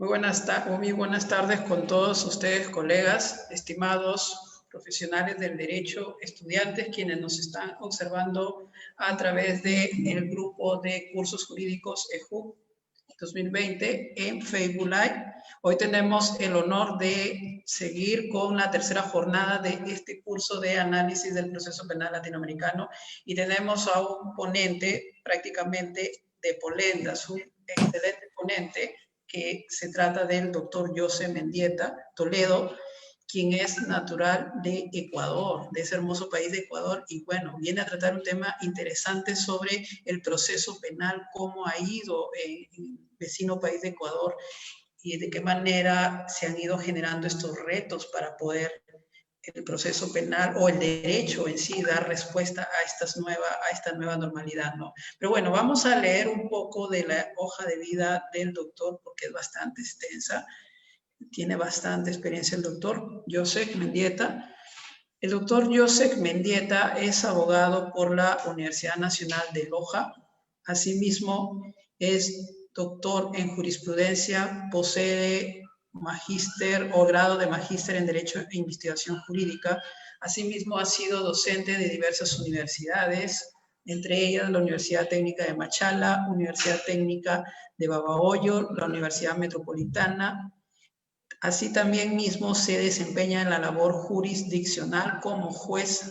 Muy buenas tardes con todos ustedes, colegas, estimados profesionales del derecho, estudiantes, quienes nos están observando a través del grupo de cursos jurídicos EJU 2020 en Facebook Live. Hoy tenemos el honor de seguir con la tercera jornada de este curso de análisis del proceso penal latinoamericano y tenemos a un ponente prácticamente de Polendas, un excelente ponente, que se trata del doctor José Mendieta Toledo, quien es natural de Ecuador, de ese hermoso país de Ecuador, y bueno, viene a tratar un tema interesante sobre el proceso penal, cómo ha ido en el vecino país de Ecuador y de qué manera se han ido generando estos retos para poder el proceso penal o el derecho en sí dar respuesta a esta nueva normalidad, ¿no? Pero bueno, vamos a leer un poco de la hoja de vida del doctor porque es bastante extensa. Tiene bastante experiencia el doctor José Mendieta. El doctor José Mendieta es abogado por la Universidad Nacional de Loja. Asimismo, es doctor en jurisprudencia, posee magíster o grado de magíster en Derecho e Investigación Jurídica. Asimismo, ha sido docente de diversas universidades, entre ellas la Universidad Técnica de Machala, Universidad Técnica de Babahoyo, la Universidad Metropolitana. Así también mismo se desempeña en la labor jurisdiccional como juez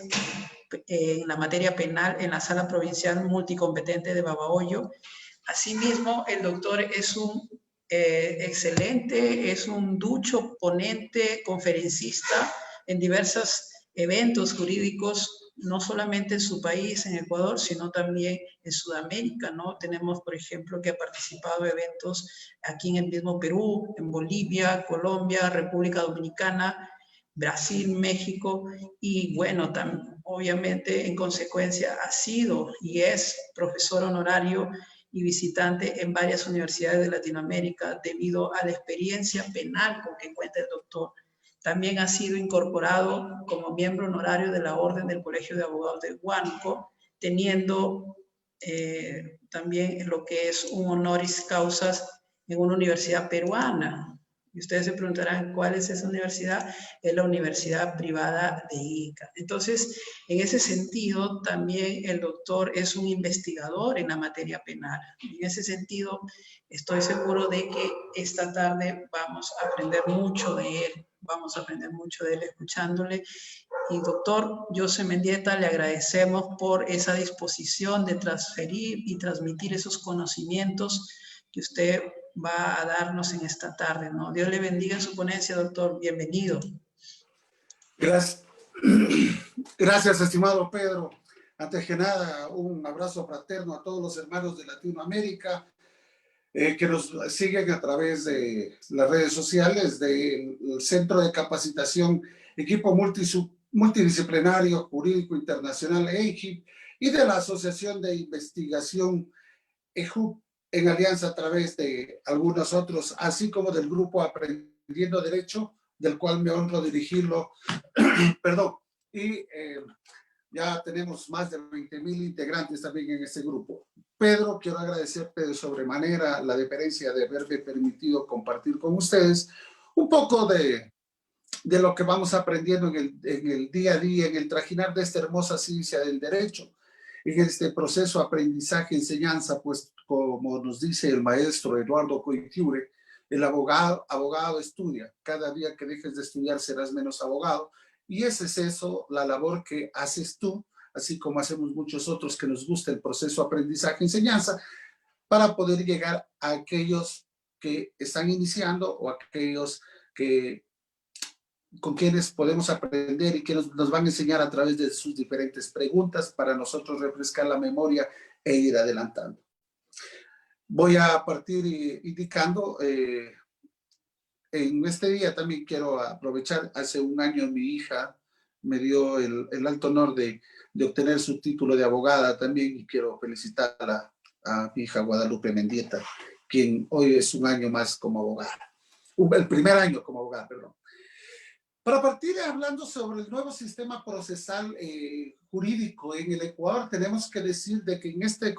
en la materia penal en la Sala Provincial Multicompetente de Babahoyo. Asimismo, el doctor es un excelente, es un ducho ponente, conferencista en diversos eventos jurídicos, no solamente en su país, en Ecuador, sino también en Sudamérica, ¿no? Tenemos, por ejemplo, que ha participado en eventos aquí en el mismo Perú, en Bolivia, Colombia, República Dominicana, Brasil, México, y bueno, obviamente en consecuencia ha sido y es profesor honorario y visitante en varias universidades de Latinoamérica debido a la experiencia penal con que cuenta el doctor. También ha sido incorporado como miembro honorario de la Orden del Colegio de Abogados de Huánuco, teniendo también lo que es un honoris causas en una universidad peruana. Y ustedes se preguntarán, ¿cuál es esa universidad? Es la Universidad Privada de Ica. Entonces, en ese sentido, también el doctor es un investigador en la materia penal. En ese sentido, estoy seguro de que esta tarde vamos a aprender mucho de él. Vamos a aprender mucho de él escuchándole. Y doctor José Mendieta, le agradecemos por esa disposición de transferir y transmitir esos conocimientos que usted va a darnos en esta tarde, ¿no? Dios le bendiga en su ponencia, doctor. Bienvenido. Gracias. Gracias, estimado Pedro. Antes que nada, un abrazo fraterno a todos los hermanos de Latinoamérica que nos siguen a través de las redes sociales del Centro de Capacitación Equipo Multidisciplinario Jurídico Internacional EIJIP y de la Asociación de Investigación EJUP en alianza a través de algunos otros, así como del grupo Aprendiendo Derecho, del cual me honro dirigirlo. Perdón. Y ya tenemos más de 20,000 integrantes también en este grupo. Pedro, quiero agradecerte de sobremanera la deferencia de haberme permitido compartir con ustedes un poco de lo que vamos aprendiendo en el día a día, en el trajinar de esta hermosa ciencia del derecho, en este proceso aprendizaje-enseñanza, pues como nos dice el maestro Eduardo Coitiure, el abogado estudia. Cada día que dejes de estudiar serás menos abogado. Y ese es eso, la labor que haces tú, así como hacemos muchos otros que nos gusta el proceso aprendizaje-enseñanza, para poder llegar a aquellos que están iniciando o aquellos con quienes podemos aprender y que nos van a enseñar a través de sus diferentes preguntas para nosotros refrescar la memoria e ir adelantando. Voy a partir indicando, en este día también quiero aprovechar, hace un año mi hija me dio el alto honor de obtener su título de abogada también, y quiero felicitar a mi hija Guadalupe Mendieta, quien hoy es un año más como abogada, el primer año como abogada, perdón. Para partir hablando sobre el nuevo sistema procesal jurídico en el Ecuador, tenemos que decir de que en este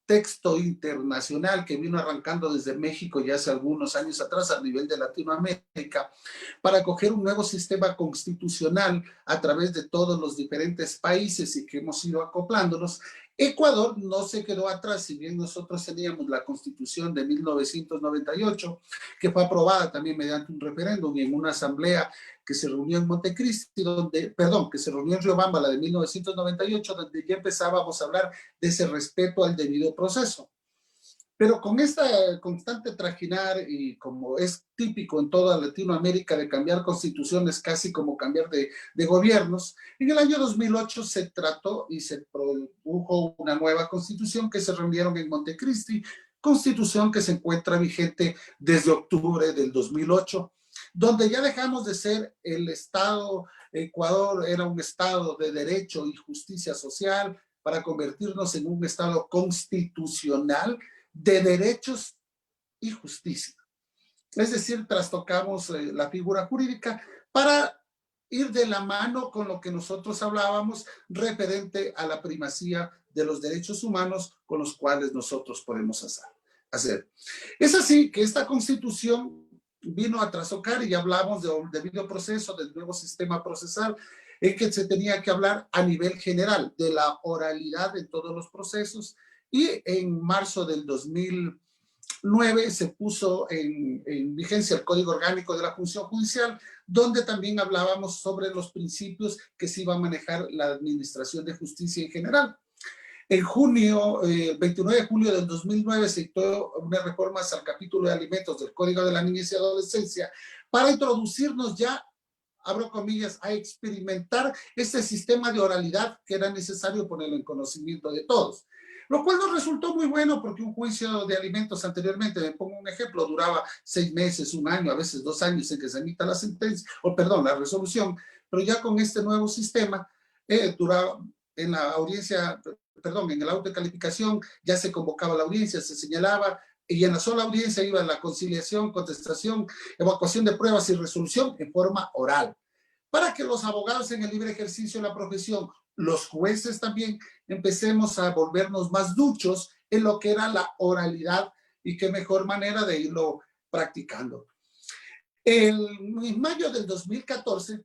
contexto internacional que vino arrancando desde México ya hace algunos años atrás a nivel de Latinoamérica, para acoger un nuevo sistema constitucional a través de todos los diferentes países y que hemos ido acoplándonos. Ecuador no se quedó atrás, si bien nosotros teníamos la Constitución de 1998, que fue aprobada también mediante un referéndum y en una asamblea que se reunió en Montecristi, que se reunió en Riobamba, la de 1998, donde ya empezábamos a hablar de ese respeto al debido proceso. Pero con esta constante trajinar, y como es típico en toda Latinoamérica de cambiar constituciones casi como cambiar de gobiernos, en el año 2008 se trató y se produjo una nueva constitución que se reunieron en Montecristi, constitución que se encuentra vigente desde octubre del 2008, donde ya dejamos de ser el Estado. Ecuador era un Estado de derecho y justicia social para convertirnos en un Estado constitucional de derechos y justicia. Es decir, trastocamos la figura jurídica para ir de la mano con lo que nosotros hablábamos referente a la primacía de los derechos humanos con los cuales nosotros podemos hacer. Es así que esta Constitución vino a trastocar, y hablamos del debido proceso, del nuevo sistema procesal, en que se tenía que hablar a nivel general de la oralidad en todos los procesos. Y en marzo del 2009 se puso en vigencia el Código Orgánico de la Función Judicial, donde también hablábamos sobre los principios que se iba a manejar la administración de justicia en general. En junio, 29 de julio del 2009, se dictó unas reformas al capítulo de alimentos del Código de la Niñez y Adolescencia para introducirnos ya, abro comillas, a experimentar este sistema de oralidad que era necesario ponerlo en conocimiento de todos. Lo cual nos resultó muy bueno, porque un juicio de alimentos anteriormente, me pongo un ejemplo, duraba 6 meses, 1 año, a veces 2 años en que se emita la sentencia, la resolución, pero ya con este nuevo sistema, duraba en la audiencia, en el auto de calificación, ya se convocaba la audiencia, se señalaba, y en la sola audiencia iba la conciliación, contestación, evacuación de pruebas y resolución en forma oral, para que los abogados en el libre ejercicio de la profesión, los jueces también, empecemos a volvernos más duchos en lo que era la oralidad, y qué mejor manera de irlo practicando. En mayo del 2014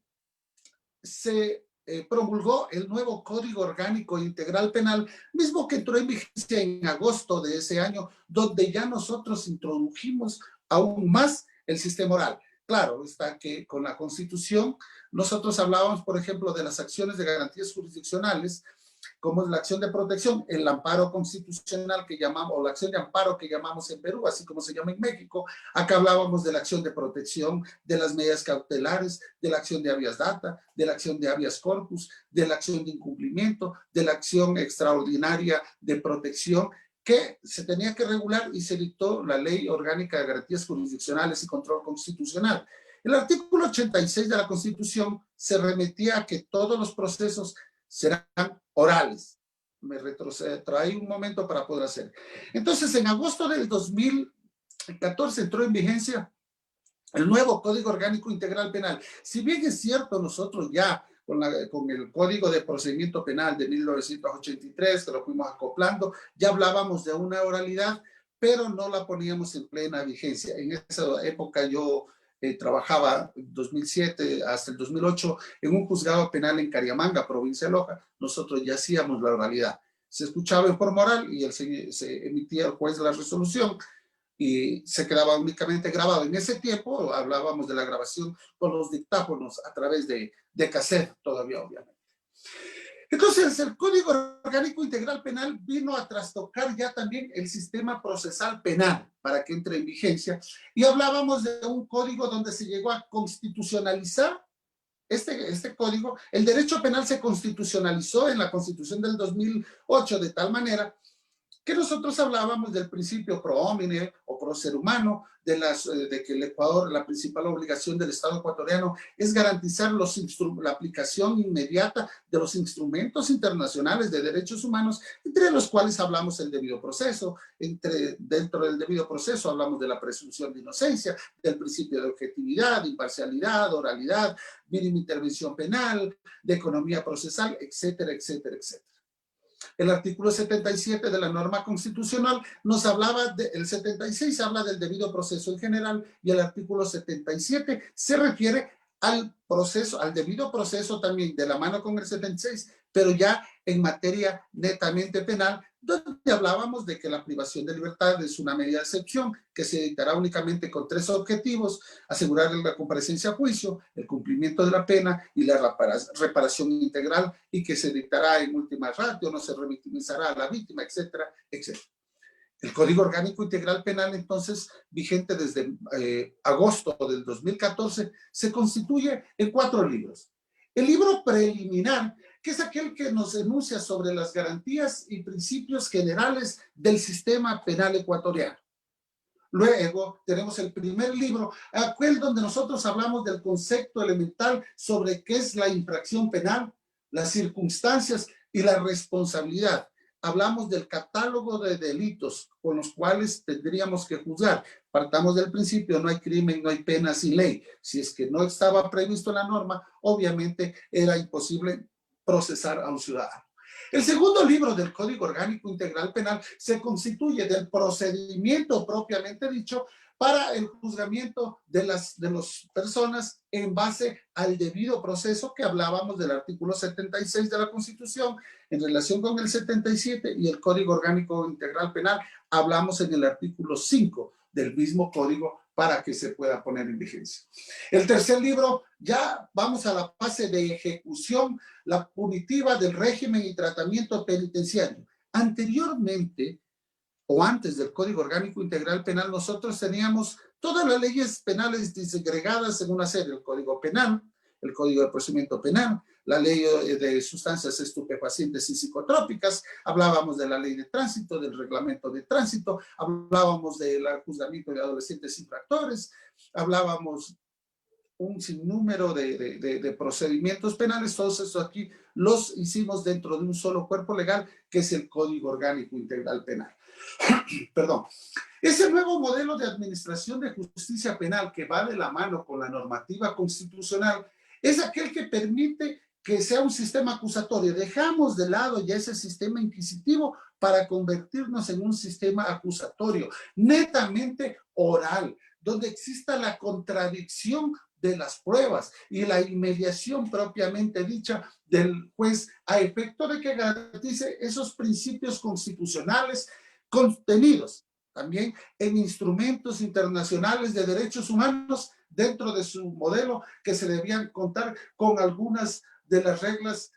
se promulgó el nuevo Código Orgánico Integral Penal, mismo que entró en vigencia en agosto de ese año, donde ya nosotros introdujimos aún más el sistema oral. Claro, está que con la Constitución nosotros hablábamos, por ejemplo, de las acciones de garantías jurisdiccionales, como es la acción de protección, el amparo constitucional que llamamos, o la acción de amparo que llamamos en Perú, así como se llama en México. Acá hablábamos de la acción de protección, de las medidas cautelares, de la acción de habeas data, de la acción de habeas corpus, de la acción de incumplimiento, de la acción extraordinaria de protección, que se tenía que regular, y se dictó la Ley Orgánica de Garantías Jurisdiccionales y Control Constitucional. El artículo 86 de la Constitución se remetía a que todos los procesos serán orales. Me retrotraí un momento para poder hacer. Entonces, en agosto del 2014 entró en vigencia el nuevo Código Orgánico Integral Penal. Si bien es cierto, nosotros ya con el Código de Procedimiento Penal de 1983, que lo fuimos acoplando, ya hablábamos de una oralidad, pero no la poníamos en plena vigencia. En esa época yo trabajaba en 2007 hasta el 2008 en un juzgado penal en Cariamanga, provincia de Loja. Nosotros ya hacíamos la oralidad. Se escuchaba en forma oral y se emitía el juez la resolución, y se quedaba únicamente grabado. En ese tiempo hablábamos de la grabación con los dictáfonos a través de cassette todavía, obviamente. Entonces, el Código Orgánico Integral Penal vino a trastocar ya también el sistema procesal penal para que entre en vigencia, y hablábamos de un código donde se llegó a constitucionalizar este código. El derecho penal se constitucionalizó en la Constitución del 2008 de tal manera que nosotros hablábamos del principio pro homine o pro ser humano, de que el Ecuador, la principal obligación del Estado ecuatoriano es garantizar la aplicación inmediata de los instrumentos internacionales de derechos humanos, entre los cuales hablamos el debido proceso. Dentro del debido proceso hablamos de la presunción de inocencia, del principio de objetividad, imparcialidad, oralidad, mínima intervención penal, de economía procesal, etcétera, etcétera, etcétera. El artículo 77 de la norma constitucional nos hablaba, el 76 habla del debido proceso en general y el artículo 77 se refiere al proceso, al debido proceso también de la mano con el 76, pero ya en materia netamente penal, donde hablábamos de que la privación de libertad es una medida de excepción que se dictará únicamente con 3 objetivos: asegurar la comparecencia a juicio, el cumplimiento de la pena y la reparación integral, y que se dictará en última ratio, no se revictimizará a la víctima, etcétera, etcétera. El Código Orgánico Integral Penal, entonces, vigente desde agosto del 2014, se constituye en 4 libros. El libro preliminar, que es aquel que nos enuncia sobre las garantías y principios generales del sistema penal ecuatoriano. Luego tenemos el primer libro, aquel donde nosotros hablamos del concepto elemental sobre qué es la infracción penal, las circunstancias y la responsabilidad. Hablamos del catálogo de delitos con los cuales tendríamos que juzgar. Partamos del principio: no hay crimen, no hay pena sin ley. Si es que no estaba previsto en la norma, obviamente era imposible procesar a un ciudadano. El segundo libro del Código Orgánico Integral Penal se constituye del procedimiento propiamente dicho para el juzgamiento de las personas en base al debido proceso, que hablábamos del artículo 76 de la Constitución. En relación con el 77 y el Código Orgánico Integral Penal, hablamos en el artículo 5 del mismo código para que se pueda poner en vigencia. El tercer libro, ya vamos a la fase de ejecución, la punitiva del régimen y tratamiento penitenciario. Anteriormente, o antes del Código Orgánico Integral Penal, nosotros teníamos todas las leyes penales disgregadas en una serie: el Código Penal, el Código de Procedimiento Penal, la Ley de Sustancias Estupefacientes y Psicotrópicas, hablábamos de la Ley de Tránsito, del Reglamento de Tránsito, hablábamos del juzgamiento de adolescentes infractores, hablábamos un sinnúmero de procedimientos penales. Todos estos aquí los hicimos dentro de un solo cuerpo legal, que es el Código Orgánico Integral Penal. Perdón. Ese nuevo modelo de administración de justicia penal, que va de la mano con la normativa constitucional, es aquel que permite que sea un sistema acusatorio. Dejamos de lado ya ese sistema inquisitivo para convertirnos en un sistema acusatorio netamente oral, donde exista la contradicción de las pruebas y la inmediación propiamente dicha del juez, a efecto de que garantice esos principios constitucionales contenidos también en instrumentos internacionales de derechos humanos dentro de su modelo, que se debían contar con algunas de las reglas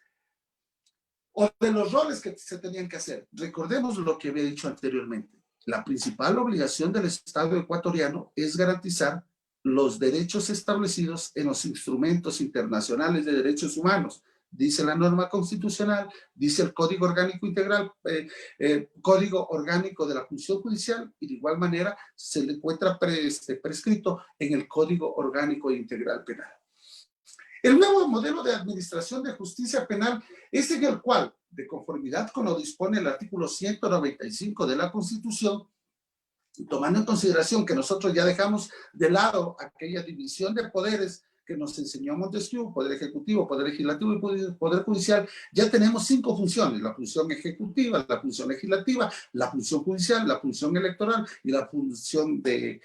o de los roles que se tenían que hacer. Recordemos lo que había dicho anteriormente: la principal obligación del Estado ecuatoriano es garantizar los derechos establecidos en los instrumentos internacionales de derechos humanos. Dice la norma constitucional, dice el Código Orgánico Integral, Código Orgánico de la Función Judicial, y de igual manera se le encuentra prescrito en el Código Orgánico Integral Penal. El nuevo modelo de administración de justicia penal es en el cual, de conformidad con lo dispone el artículo 195 de la Constitución, tomando en consideración que nosotros ya dejamos de lado aquella división de poderes que nos enseñó Montesquieu: poder ejecutivo, poder legislativo y poder judicial, ya tenemos 5 funciones: la función ejecutiva, la función legislativa, la función judicial, la función electoral y la función de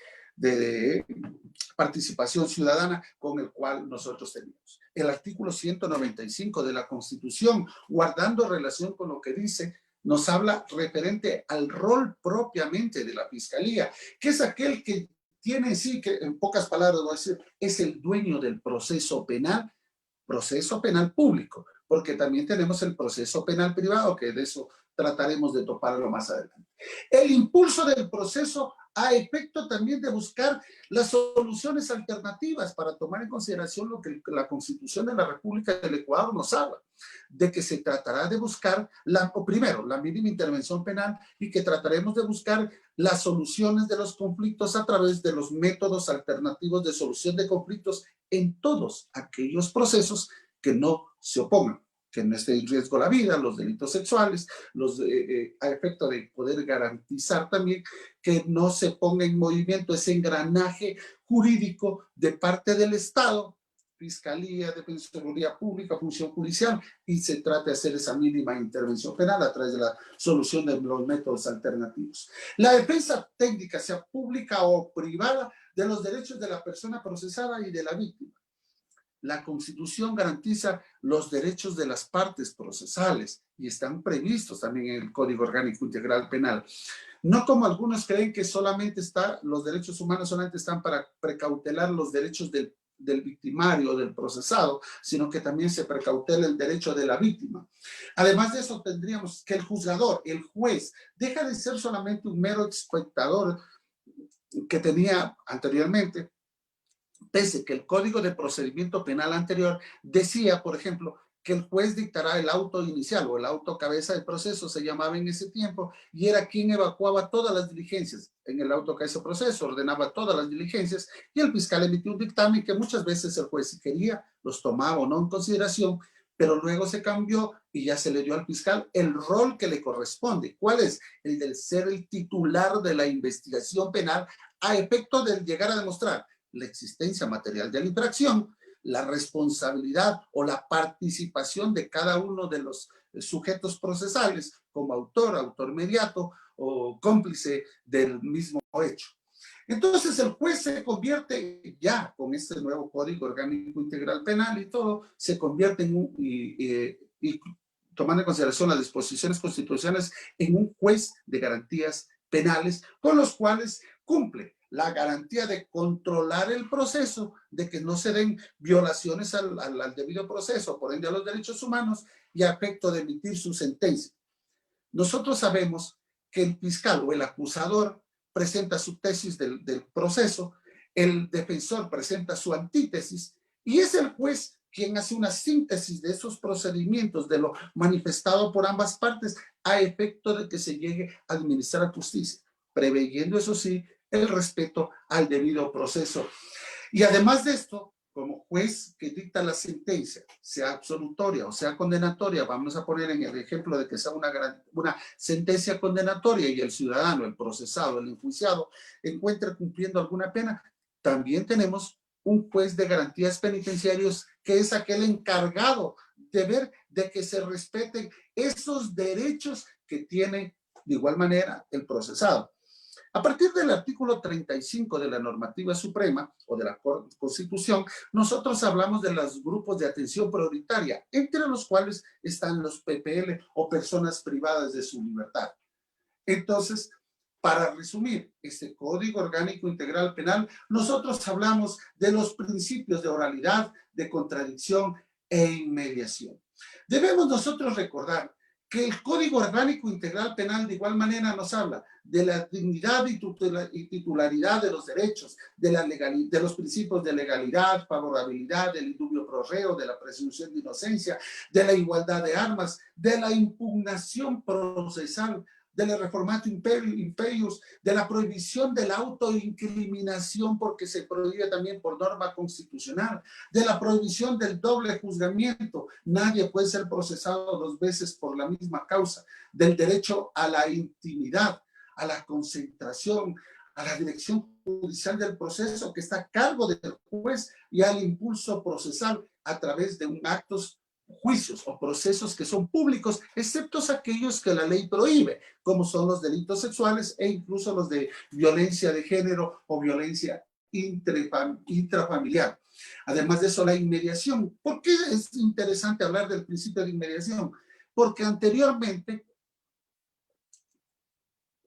participación ciudadana, con el cual nosotros tenemos. El artículo 195 de la Constitución, guardando relación con lo que dice, nos habla referente al rol propiamente de la Fiscalía, que es aquel que tiene en sí, que en pocas palabras voy a decir, es el dueño del proceso penal público, porque también tenemos el proceso penal privado, que de eso trataremos de toparlo más adelante. El impulso del proceso a efecto también de buscar las soluciones alternativas, para tomar en consideración lo que la Constitución de la República del Ecuador nos habla, de que se tratará de buscar, primero, la mínima intervención penal, y que trataremos de buscar las soluciones de los conflictos a través de los métodos alternativos de solución de conflictos en todos aquellos procesos que no se opongan, que no esté en riesgo la vida, los delitos sexuales, a efecto de poder garantizar también que no se ponga en movimiento ese engranaje jurídico de parte del Estado, Fiscalía, Defensoría Pública, Función Judicial, y se trata de hacer esa mínima intervención penal a través de la solución de los métodos alternativos. La defensa técnica, sea pública o privada, de los derechos de la persona procesada y de la víctima. La Constitución garantiza los derechos de las partes procesales y están previstos también en el Código Orgánico Integral Penal. No como algunos creen que solamente los derechos humanos solamente están para precautelar los derechos del victimario o del procesado, sino que también se precautela el derecho de la víctima. Además de eso, tendríamos que el juzgador, el juez, deja de ser solamente un mero espectador que tenía anteriormente, pese que el Código de Procedimiento Penal anterior decía, por ejemplo, que el juez dictará el auto inicial o el auto cabeza de proceso, se llamaba en ese tiempo, y era quien evacuaba todas las diligencias. En el auto cabeza de proceso ordenaba todas las diligencias y el fiscal emitía un dictamen que muchas veces el juez, si quería, los tomaba o no en consideración, pero luego se cambió y ya se le dio al fiscal el rol que le corresponde. ¿Cuál es? El del ser el titular de la investigación penal a efecto de llegar a demostrar la existencia material de la infracción, la responsabilidad o la participación de cada uno de los sujetos procesales como autor, autor mediato o cómplice del mismo hecho. Entonces el juez se convierte ya con este nuevo Código Orgánico Integral Penal y todo, se convierte en y tomando en consideración las disposiciones constitucionales, en un juez de garantías penales con los cuales cumple la garantía de controlar el proceso, de que no se den violaciones al debido proceso, por ende a los derechos humanos, y a efecto de emitir su sentencia. Nosotros sabemos que el fiscal o el acusador presenta su tesis del proceso, el defensor presenta su antítesis, y es el juez quien hace una síntesis de esos procedimientos, de lo manifestado por ambas partes, a efecto de que se llegue a administrar justicia, preveyendo, eso sí, el respeto al debido proceso. Y además de esto, como juez que dicta la sentencia, sea absolutoria o sea condenatoria, vamos a poner en el ejemplo de que sea una sentencia condenatoria y el ciudadano, el procesado, el enjuiciado, encuentre cumpliendo alguna pena, también tenemos un juez de garantías penitenciarias que es aquel encargado de ver de que se respeten esos derechos que tiene de igual manera el procesado. A partir del artículo 35 de la normativa suprema o de la Constitución, nosotros hablamos de los grupos de atención prioritaria, entre los cuales están los PPL o personas privadas de su libertad. Entonces, para resumir este Código Orgánico Integral Penal, nosotros hablamos de los principios de oralidad, de contradicción e inmediación. Debemos nosotros recordar que el Código Orgánico Integral Penal de igual manera nos habla de la dignidad y titularidad de los derechos, de los principios de legalidad, favorabilidad, del indubio pro reo, de la presunción de inocencia, de la igualdad de armas, de la impugnación procesal, del reformato imperius, de la prohibición de la autoincriminación porque se prohíbe también por norma constitucional, de la prohibición del doble juzgamiento, nadie puede ser procesado 2 veces por la misma causa, del derecho a la intimidad, a la concentración, a la dirección judicial del proceso que está a cargo del juez y al impulso procesal a través de actos, juicios o procesos que son públicos, excepto aquellos que la ley prohíbe, como son los delitos sexuales e incluso los de violencia de género o violencia intrafamiliar. Además de eso, la inmediación. ¿Por qué es interesante hablar del principio de inmediación? Porque anteriormente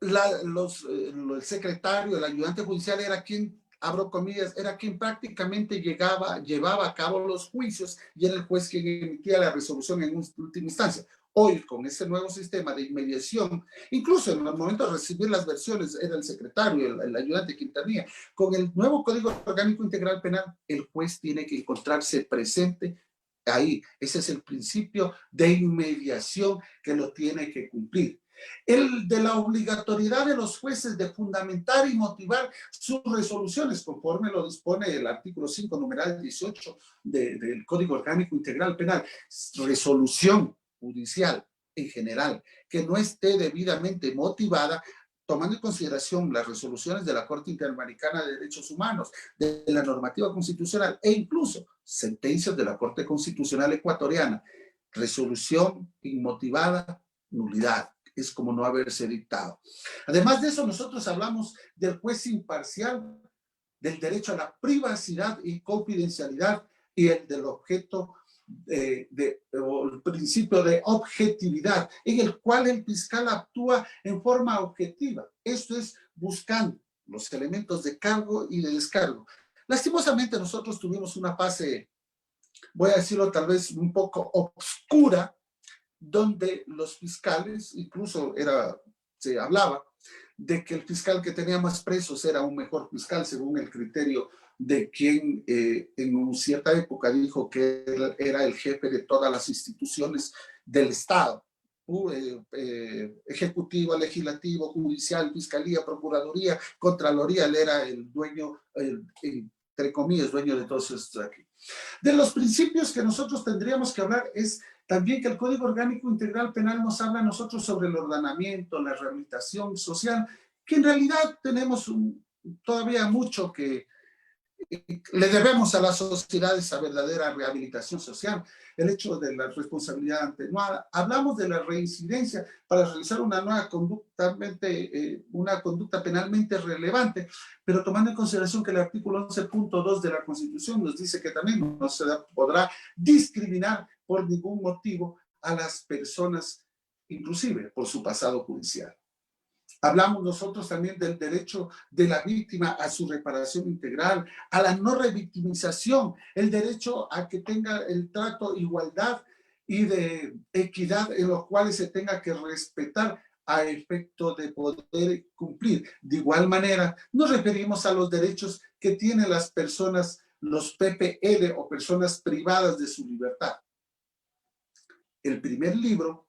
el secretario, el ayudante judicial era quien, abro comillas, era quien prácticamente llevaba a cabo los juicios y era el juez quien emitía la resolución en última instancia. Hoy, con este nuevo sistema de inmediación, incluso en el momento de recibir las versiones, era el secretario, el ayudante quien tenía. Con el nuevo Código Orgánico Integral Penal, el juez tiene que encontrarse presente ahí. Ese es el principio de inmediación que lo tiene que cumplir. El de la obligatoriedad de los jueces de fundamentar y motivar sus resoluciones, conforme lo dispone el artículo 5, numeral 18 del Código Orgánico Integral Penal. Resolución judicial en general que no esté debidamente motivada tomando en consideración las resoluciones de la Corte Interamericana de Derechos Humanos, de la normativa constitucional e incluso sentencias de la Corte Constitucional Ecuatoriana, resolución inmotivada, nulidad. Es como no haberse dictado. Además de eso, nosotros hablamos del juez imparcial, del derecho a la privacidad y confidencialidad y el del objeto o el principio de objetividad, en el cual el fiscal actúa en forma objetiva. Esto es buscando los elementos de cargo y de descargo. Lastimosamente nosotros tuvimos una fase, voy a decirlo tal vez un poco oscura, donde los fiscales, incluso se hablaba de que el fiscal que tenía más presos era un mejor fiscal según el criterio de quien en cierta época dijo que era el jefe de todas las instituciones del Estado, ejecutivo, legislativo, judicial, fiscalía, procuraduría, contraloría. Él era el dueño, entre comillas, dueño de todos estos aquí. De los principios que nosotros tendríamos que hablar es también que el Código Orgánico Integral Penal nos habla a nosotros sobre el ordenamiento, la rehabilitación social, que en realidad tenemos todavía mucho que le debemos a la sociedad esa verdadera rehabilitación social, el hecho de la responsabilidad atenuada. Hablamos de la reincidencia para realizar una nueva conducta, una conducta penalmente relevante, pero tomando en consideración que el artículo 11.2 de la Constitución nos dice que también no se podrá discriminar por ningún motivo a las personas, inclusive por su pasado judicial. Hablamos nosotros también del derecho de la víctima a su reparación integral, a la no revictimización, el derecho a que tenga el trato, igualdad y de equidad en los cuales se tenga que respetar a efecto de poder cumplir. De igual manera, nos referimos a los derechos que tienen las personas, los PPL o personas privadas de su libertad. El primer libro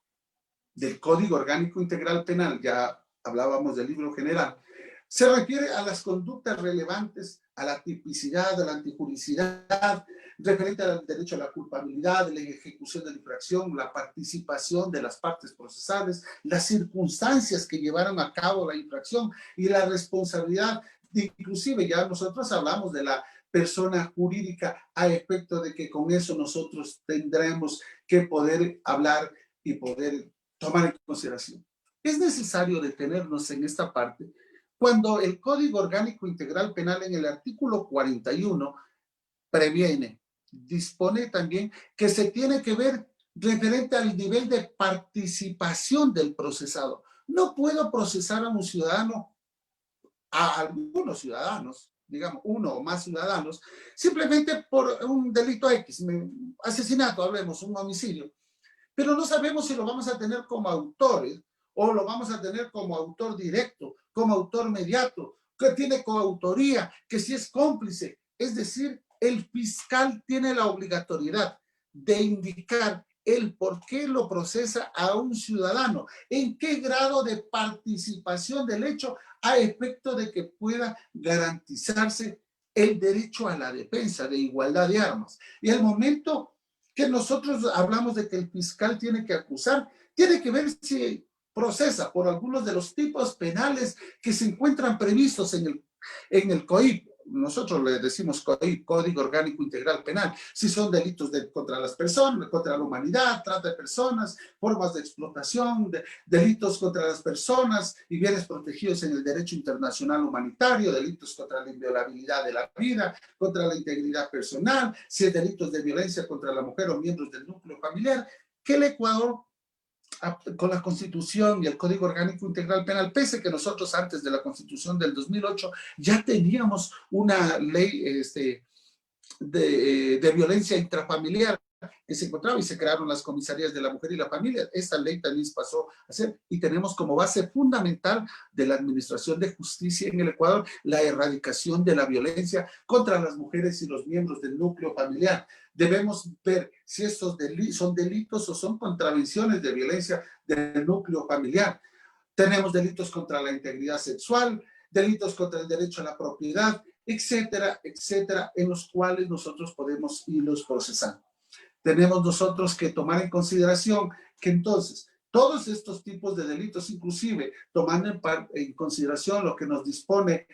del Código Orgánico Integral Penal, ya hablábamos del libro general, se refiere a las conductas relevantes, a la tipicidad, a la antijuricidad, referente al derecho a la culpabilidad, la ejecución de la infracción, la participación de las partes procesales, las circunstancias que llevaron a cabo la infracción y la responsabilidad. Inclusive ya nosotros hablamos de la persona jurídica a efecto de que con eso nosotros tendremos que poder hablar y poder tomar en consideración. Es necesario detenernos en esta parte cuando el Código Orgánico Integral Penal en el artículo 41 previene, dispone también que se tiene que ver referente al nivel de participación del procesado. No puedo procesar a un ciudadano, a algunos ciudadanos, digamos, uno o más ciudadanos, simplemente por un delito X, asesinato, hablemos, un homicidio, pero no sabemos si lo vamos a tener como autores o lo vamos a tener como autor directo, como autor mediato, que tiene coautoría, que si es cómplice. Es decir, el fiscal tiene la obligatoriedad de indicar el por qué lo procesa a un ciudadano, en qué grado de participación del hecho a efecto de que pueda garantizarse el derecho a la defensa de igualdad de armas. Y al momento que nosotros hablamos de que el fiscal tiene que acusar, tiene que ver si procesa por algunos de los tipos penales que se encuentran previstos en el COIP. Nosotros le decimos COIP, Código Orgánico Integral Penal. Si son delitos contra las personas, contra la humanidad, trata de personas, formas de explotación, delitos contra las personas y bienes protegidos en el derecho internacional humanitario, delitos contra la inviolabilidad de la vida, contra la integridad personal, si es delitos de violencia contra la mujer o miembros del núcleo familiar, que el Ecuador, con la Constitución y el Código Orgánico Integral Penal, pese que nosotros antes de la Constitución del 2008 ya teníamos una ley de violencia intrafamiliar que se encontraba y se crearon las comisarías de la mujer y la familia. Esta ley también pasó a ser y tenemos como base fundamental de la administración de justicia en el Ecuador la erradicación de la violencia contra las mujeres y los miembros del núcleo familiar. Debemos ver si estos son delitos o son contravenciones de violencia del núcleo familiar. Tenemos delitos contra la integridad sexual, delitos contra el derecho a la propiedad, etcétera, etcétera, en los cuales nosotros podemos irlos procesando. Tenemos nosotros que tomar en consideración que entonces Todos estos tipos de delitos, inclusive tomando en consideración lo que nos dispone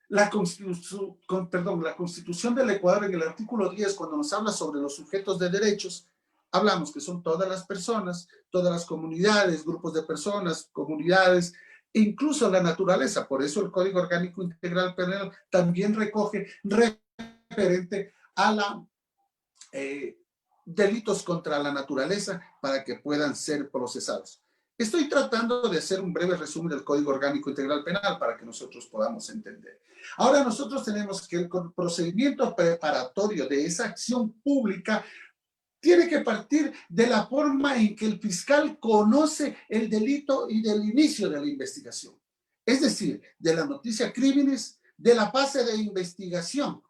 la Constitución del Ecuador en el artículo 10, cuando nos habla sobre los sujetos de derechos, hablamos que son todas las personas, todas las comunidades, grupos de personas, comunidades, incluso la naturaleza. Por eso el Código Orgánico Integral Penal también recoge referente a la delitos contra la naturaleza para que puedan ser procesados. Estoy tratando de hacer un breve resumen del Código Orgánico Integral Penal para que nosotros podamos entender. Ahora nosotros tenemos que el procedimiento preparatorio de esa acción pública tiene que partir de la forma en que el fiscal conoce el delito y del inicio de la investigación. Es decir, de la noticia crímenes, de la fase de investigación.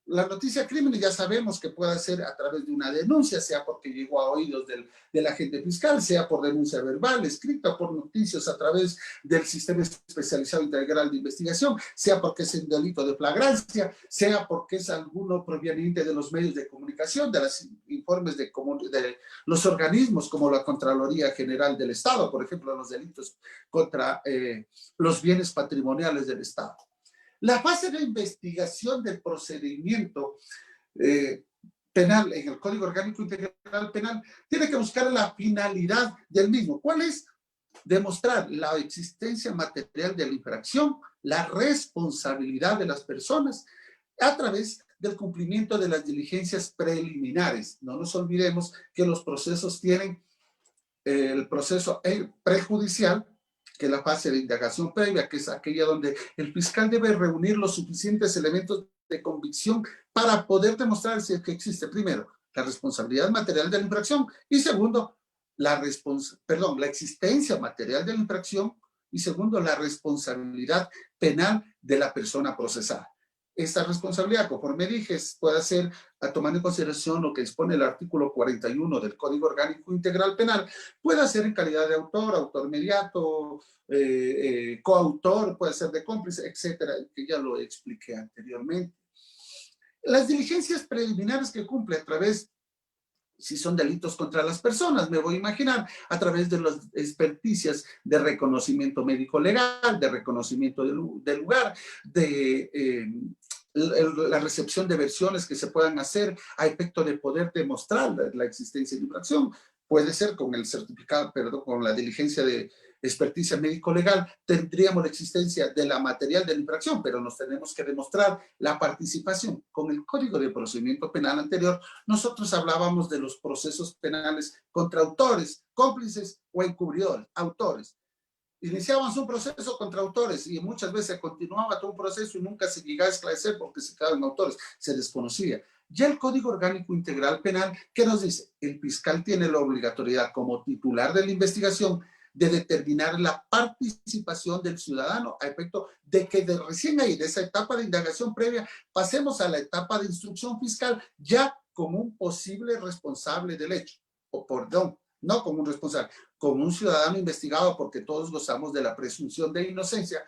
La noticia crímenes ya sabemos que puede ser a través de una denuncia, sea porque llegó a oídos del agente fiscal, sea por denuncia verbal, escrita, por noticias a través del sistema especializado integral de investigación, sea porque es un delito de flagrancia, sea porque es alguno proveniente de los medios de comunicación, de los informes de los organismos como la Contraloría General del Estado, por ejemplo, los delitos contra los bienes patrimoniales del Estado. La fase de investigación del procedimiento penal en el Código Orgánico Integral Penal tiene que buscar la finalidad del mismo. ¿Cuál es? Demostrar la existencia material de la infracción, la responsabilidad de las personas a través del cumplimiento de las diligencias preliminares. No nos olvidemos que los procesos tienen el proceso prejudicial, que es la fase de indagación previa, que es aquella donde el fiscal debe reunir los suficientes elementos de convicción para poder demostrar si es que existe, primero, la responsabilidad material de la infracción y segundo, la existencia material de la infracción y segundo, la responsabilidad penal de la persona procesada. Esta responsabilidad, conforme dije, puede ser, tomando en consideración lo que dispone el artículo 41 del Código Orgánico Integral Penal, puede ser en calidad de autor, autor mediato, coautor, puede ser de cómplice, etcétera, que ya lo expliqué anteriormente. Las diligencias preliminares que cumple a través, si son delitos contra las personas, me voy a imaginar, a través de las experticias de reconocimiento médico legal, de reconocimiento del lugar, de la recepción de versiones que se puedan hacer a efecto de poder demostrar la existencia de infracción. Puede ser con el certificado, perdón, con la diligencia de experticia médico-legal, tendríamos la existencia de la material de la infracción, pero nos tenemos que demostrar la participación. Con el Código de Procedimiento Penal anterior, nosotros hablábamos de los procesos penales contra autores, cómplices o encubridores, autores. Iniciábamos un proceso contra autores y muchas veces continuaba todo un proceso y nunca se llegaba a esclarecer porque se quedaban autores, se desconocía. Ya el Código Orgánico Integral Penal, ¿qué nos dice? El fiscal tiene la obligatoriedad como titular de la investigación de determinar la participación del ciudadano a efecto de que de recién ahí, de esa etapa de indagación previa, pasemos a la etapa de instrucción fiscal ya como un posible responsable del hecho, o perdón, no como un responsable, como un ciudadano investigado, porque todos gozamos de la presunción de inocencia,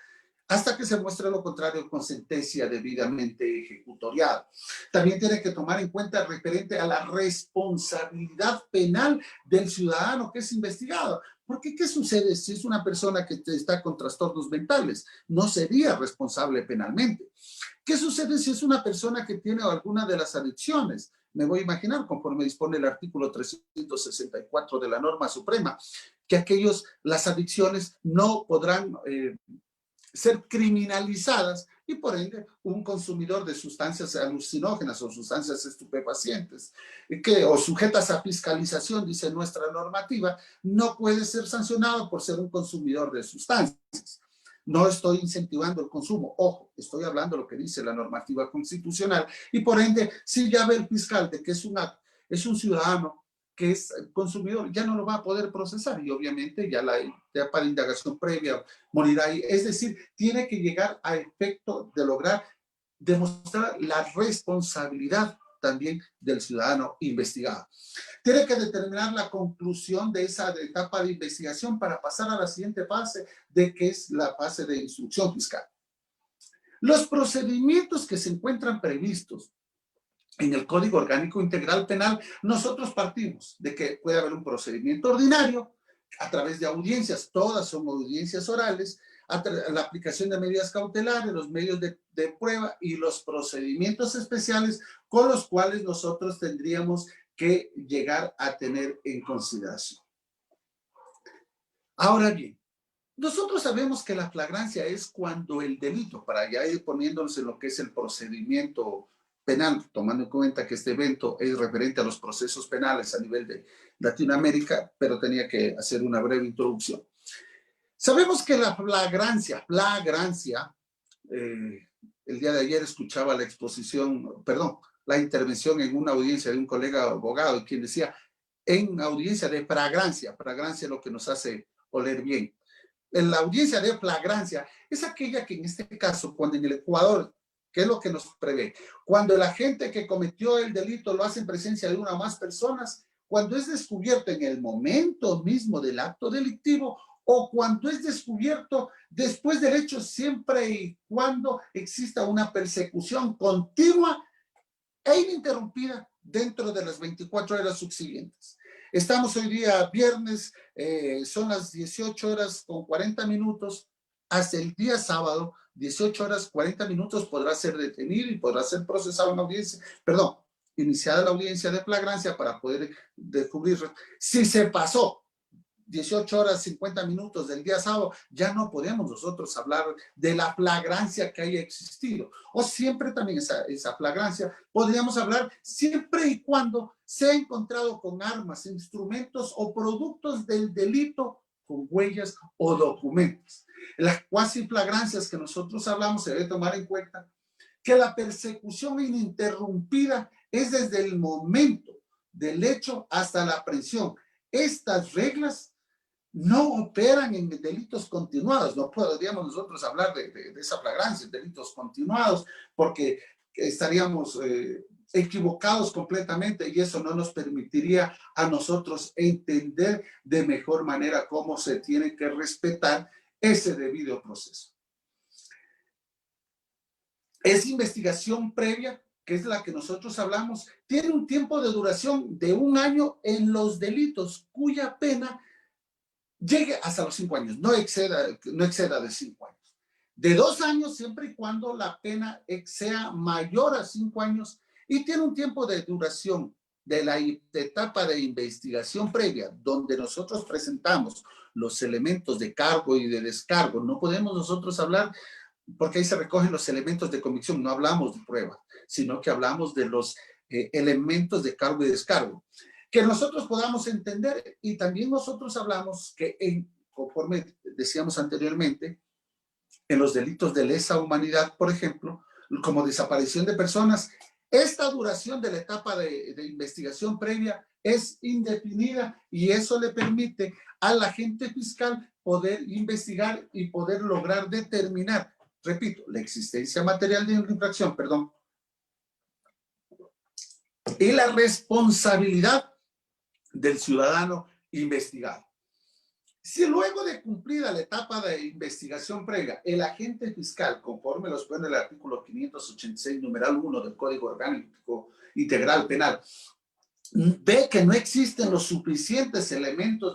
hasta que se muestre lo contrario con sentencia debidamente ejecutoriada. También tiene que tomar en cuenta referente a la responsabilidad penal del ciudadano que es investigado. Porque ¿qué sucede si es una persona que está con trastornos mentales? No sería responsable penalmente. ¿Qué sucede si es una persona que tiene alguna de las adicciones? Me voy a imaginar, conforme dispone el artículo 364 de la norma suprema, que las adicciones no podrán ser criminalizadas y por ende un consumidor de sustancias alucinógenas o sustancias estupefacientes o sujetas a fiscalización, dice nuestra normativa, no puede ser sancionado por ser un consumidor de sustancias. No estoy incentivando el consumo, ojo, estoy hablando de lo que dice la normativa constitucional y por ende, si ya ve el fiscal de que es un ciudadano que es consumidor, ya no lo va a poder procesar y obviamente ya la etapa de indagación previa morirá ahí. Es decir, tiene que llegar a efecto de lograr demostrar la responsabilidad también del ciudadano investigado. Tiene que determinar la conclusión de esa etapa de investigación para pasar a la siguiente fase, de que es la fase de instrucción fiscal. Los procedimientos que se encuentran previstos en el Código Orgánico Integral Penal, nosotros partimos de que puede haber un procedimiento ordinario a través de audiencias, todas son audiencias orales, la aplicación de medidas cautelares, los medios de prueba y los procedimientos especiales con los cuales nosotros tendríamos que llegar a tener en consideración. Ahora bien, nosotros sabemos que la flagrancia es cuando el delito, para ya ir poniéndonos en lo que es el procedimiento penal, tomando en cuenta que este evento es referente a los procesos penales a nivel de Latinoamérica, pero tenía que hacer una breve introducción. Sabemos que la flagrancia, el día de ayer escuchaba la exposición, perdón, la intervención en una audiencia de un colega abogado, quien decía, en audiencia de flagrancia es lo que nos hace oler bien. En la audiencia de flagrancia es aquella que en este caso, cuando en el Ecuador, ¿qué es lo que nos prevé? Cuando el agente que cometió el delito lo hace en presencia de una o más personas, cuando es descubierto en el momento mismo del acto delictivo o cuando es descubierto después del hecho, siempre y cuando exista una persecución continua e ininterrumpida dentro de las 24 horas subsiguientes. Estamos hoy día viernes, son las 18 horas con 40 minutos, hasta el día sábado, 18 horas 40 minutos podrá ser detenido y podrá ser procesado en audiencia, perdón, iniciada la audiencia de flagrancia para poder descubrir. Si se pasó 18 horas 50 minutos del día sábado, ya no podemos nosotros hablar de la flagrancia que haya existido. O siempre también esa flagrancia, podríamos hablar siempre y cuando se ha encontrado con armas, instrumentos o productos del delito con huellas o documentos. Las cuasi flagrancias que nosotros hablamos se debe tomar en cuenta que la persecución ininterrumpida es desde el momento del hecho hasta la aprehensión. Estas reglas no operan en delitos continuados. No podríamos nosotros hablar de esa flagrancia, delitos continuados, porque estaríamos equivocados completamente y eso no nos permitiría a nosotros entender de mejor manera cómo se tiene que respetar ese debido proceso. Esa investigación previa, que es la que nosotros hablamos, tiene un tiempo de duración de 1 año en los delitos cuya pena llegue hasta los 5 años, no exceda de 5 años. De 2 años, siempre y cuando la pena sea mayor a 5 años y tiene un tiempo de duración de la etapa de investigación previa, donde nosotros presentamos los elementos de cargo y de descargo. No podemos nosotros hablar, porque ahí se recogen los elementos de convicción, no hablamos de pruebas, sino que hablamos de los elementos de cargo y descargo. Que nosotros podamos entender, y también nosotros hablamos que, conforme decíamos anteriormente, en los delitos de lesa humanidad, por ejemplo, como desaparición de personas, esta duración de la etapa de investigación previa es indefinida y eso le permite al agente fiscal poder investigar y poder lograr determinar, repito, la existencia material de una infracción, perdón, y la responsabilidad del ciudadano investigado. Si luego de cumplida la etapa de investigación previa, el agente fiscal, conforme lo expone el artículo 586, numeral 1 del Código Orgánico Integral Penal, ve que no existen los suficientes elementos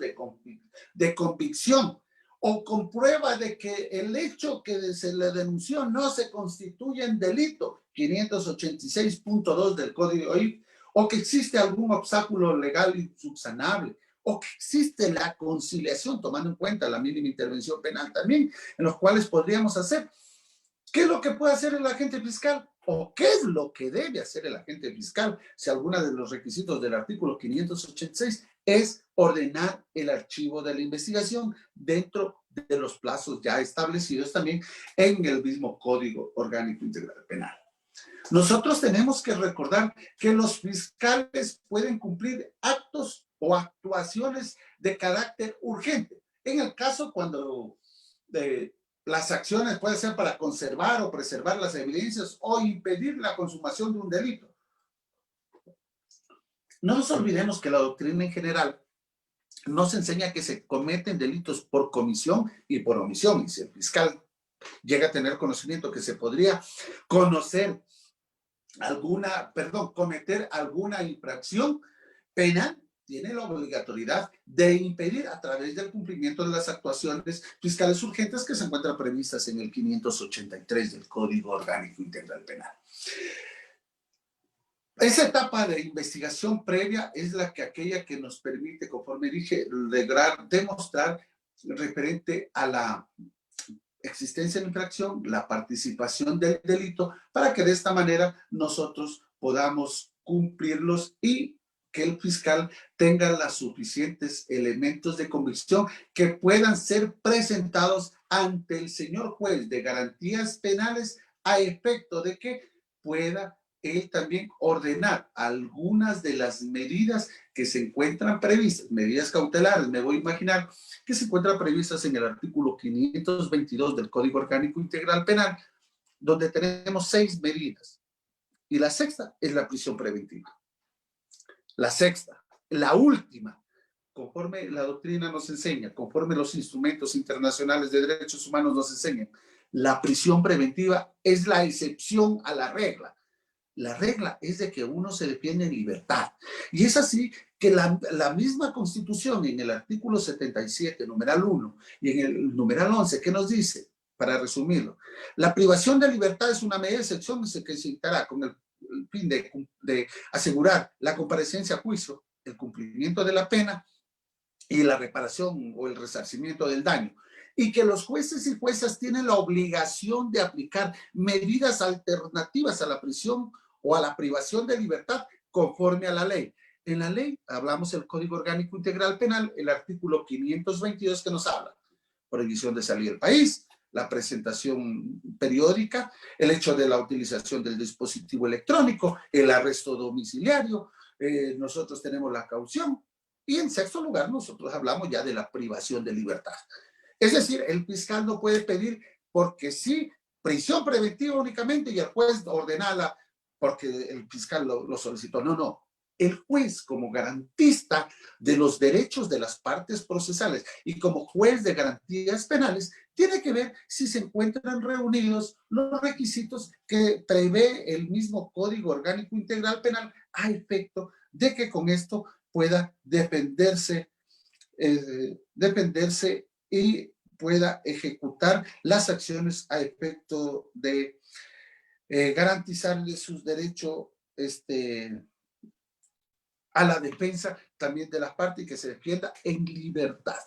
de convicción o comprueba de que el hecho que se le denunció no se constituye en delito, 586.2 del Código OIP, o que existe algún obstáculo legal insubsanable, o que existe la conciliación, tomando en cuenta la mínima intervención penal también, en los cuales podríamos hacer. ¿Qué es lo que puede hacer el agente fiscal? ¿O qué es lo que debe hacer el agente fiscal? Si alguno de los requisitos del artículo 586 es ordenar el archivo de la investigación dentro de los plazos ya establecidos también en el mismo Código Orgánico Integral Penal. Nosotros tenemos que recordar que los fiscales pueden cumplir actos o actuaciones de carácter urgente. En el caso cuando las acciones pueden ser para conservar o preservar las evidencias o impedir la consumación de un delito. No nos olvidemos que la doctrina en general nos enseña que se cometen delitos por comisión y por omisión. Y si el fiscal llega a tener conocimiento que se podría conocer cometer alguna infracción penal, tiene la obligatoriedad de impedir a través del cumplimiento de las actuaciones fiscales urgentes que se encuentran previstas en el 583 del Código Orgánico Integral Penal. Esa etapa de investigación previa es aquella que nos permite, conforme dije, lograr demostrar referente a la existencia de la infracción, la participación del delito, para que de esta manera nosotros podamos cumplirlos y que el fiscal tenga los suficientes elementos de convicción que puedan ser presentados ante el señor juez de garantías penales a efecto de que pueda él también ordenar algunas de las medidas que se encuentran previstas, medidas cautelares, me voy a imaginar, que se encuentran previstas en el artículo 522 del Código Orgánico Integral Penal, donde tenemos 6 medidas. Y la sexta es la prisión preventiva. La sexta, la última, conforme la doctrina nos enseña, conforme los instrumentos internacionales de derechos humanos nos enseñan, la prisión preventiva es la excepción a la regla. La regla es de que uno se defiende en libertad. Y es así que la misma Constitución en el artículo 77, numeral 1, y en el numeral 11, ¿qué nos dice? Para resumirlo, la privación de libertad es una medida de excepción que se dictará con el fin de asegurar la comparecencia a juicio, el cumplimiento de la pena y la reparación o el resarcimiento del daño. Y que los jueces y juezas tienen la obligación de aplicar medidas alternativas a la prisión o a la privación de libertad conforme a la ley. En la ley hablamos del Código Orgánico Integral Penal, el artículo 522 que nos habla, prohibición de salir del país, la presentación periódica, el hecho de la utilización del dispositivo electrónico, el arresto domiciliario, nosotros tenemos la caución y en sexto lugar nosotros hablamos ya de la privación de libertad. Es decir, el fiscal no puede pedir porque sí, prisión preventiva únicamente y el juez ordenarla porque el fiscal lo solicitó. No, no. El juez, como garantista de los derechos de las partes procesales y como juez de garantías penales, tiene que ver si se encuentran reunidos los requisitos que prevé el mismo Código Orgánico Integral Penal a efecto de que con esto pueda defenderse y pueda ejecutar las acciones a efecto de garantizarle sus derechos a la defensa también de la parte y que se defienda en libertad.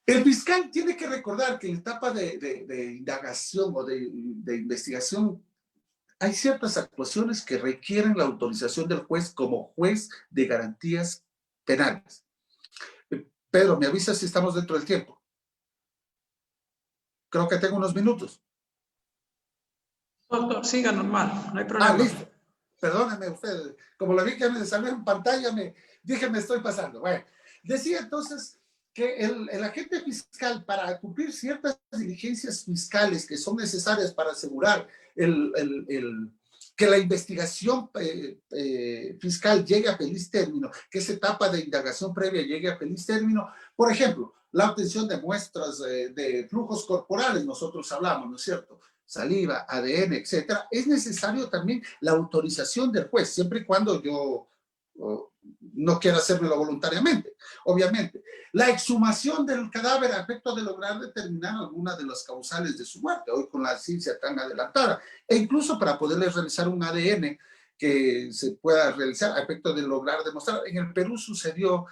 El fiscal tiene que recordar que en la etapa de indagación o de investigación hay ciertas actuaciones que requieren la autorización del juez como juez de garantías penales. Pedro, ¿me avisa si estamos dentro del tiempo? Creo que tengo unos minutos. Doctor, siga normal, no hay problema. Listo. Perdónenme ustedes. Como lo vi que me salió en pantalla, dije me estoy pasando. Bueno, decía entonces que el agente fiscal, para cumplir ciertas diligencias fiscales que son necesarias para asegurar que la investigación fiscal llegue a feliz término, que esa etapa de indagación previa llegue a feliz término. Por ejemplo, la obtención de muestras de flujos corporales, nosotros hablamos, ¿no es cierto? Saliva, ADN, etcétera. Es necesario también la autorización del juez, siempre y cuando yo no quiera hacerlo voluntariamente, obviamente. La exhumación del cadáver a efecto de lograr determinar alguna de las causales de su muerte, hoy con la ciencia tan adelantada, e incluso para poderle realizar un ADN que se pueda realizar a efecto de lograr demostrar. En el Perú sucedió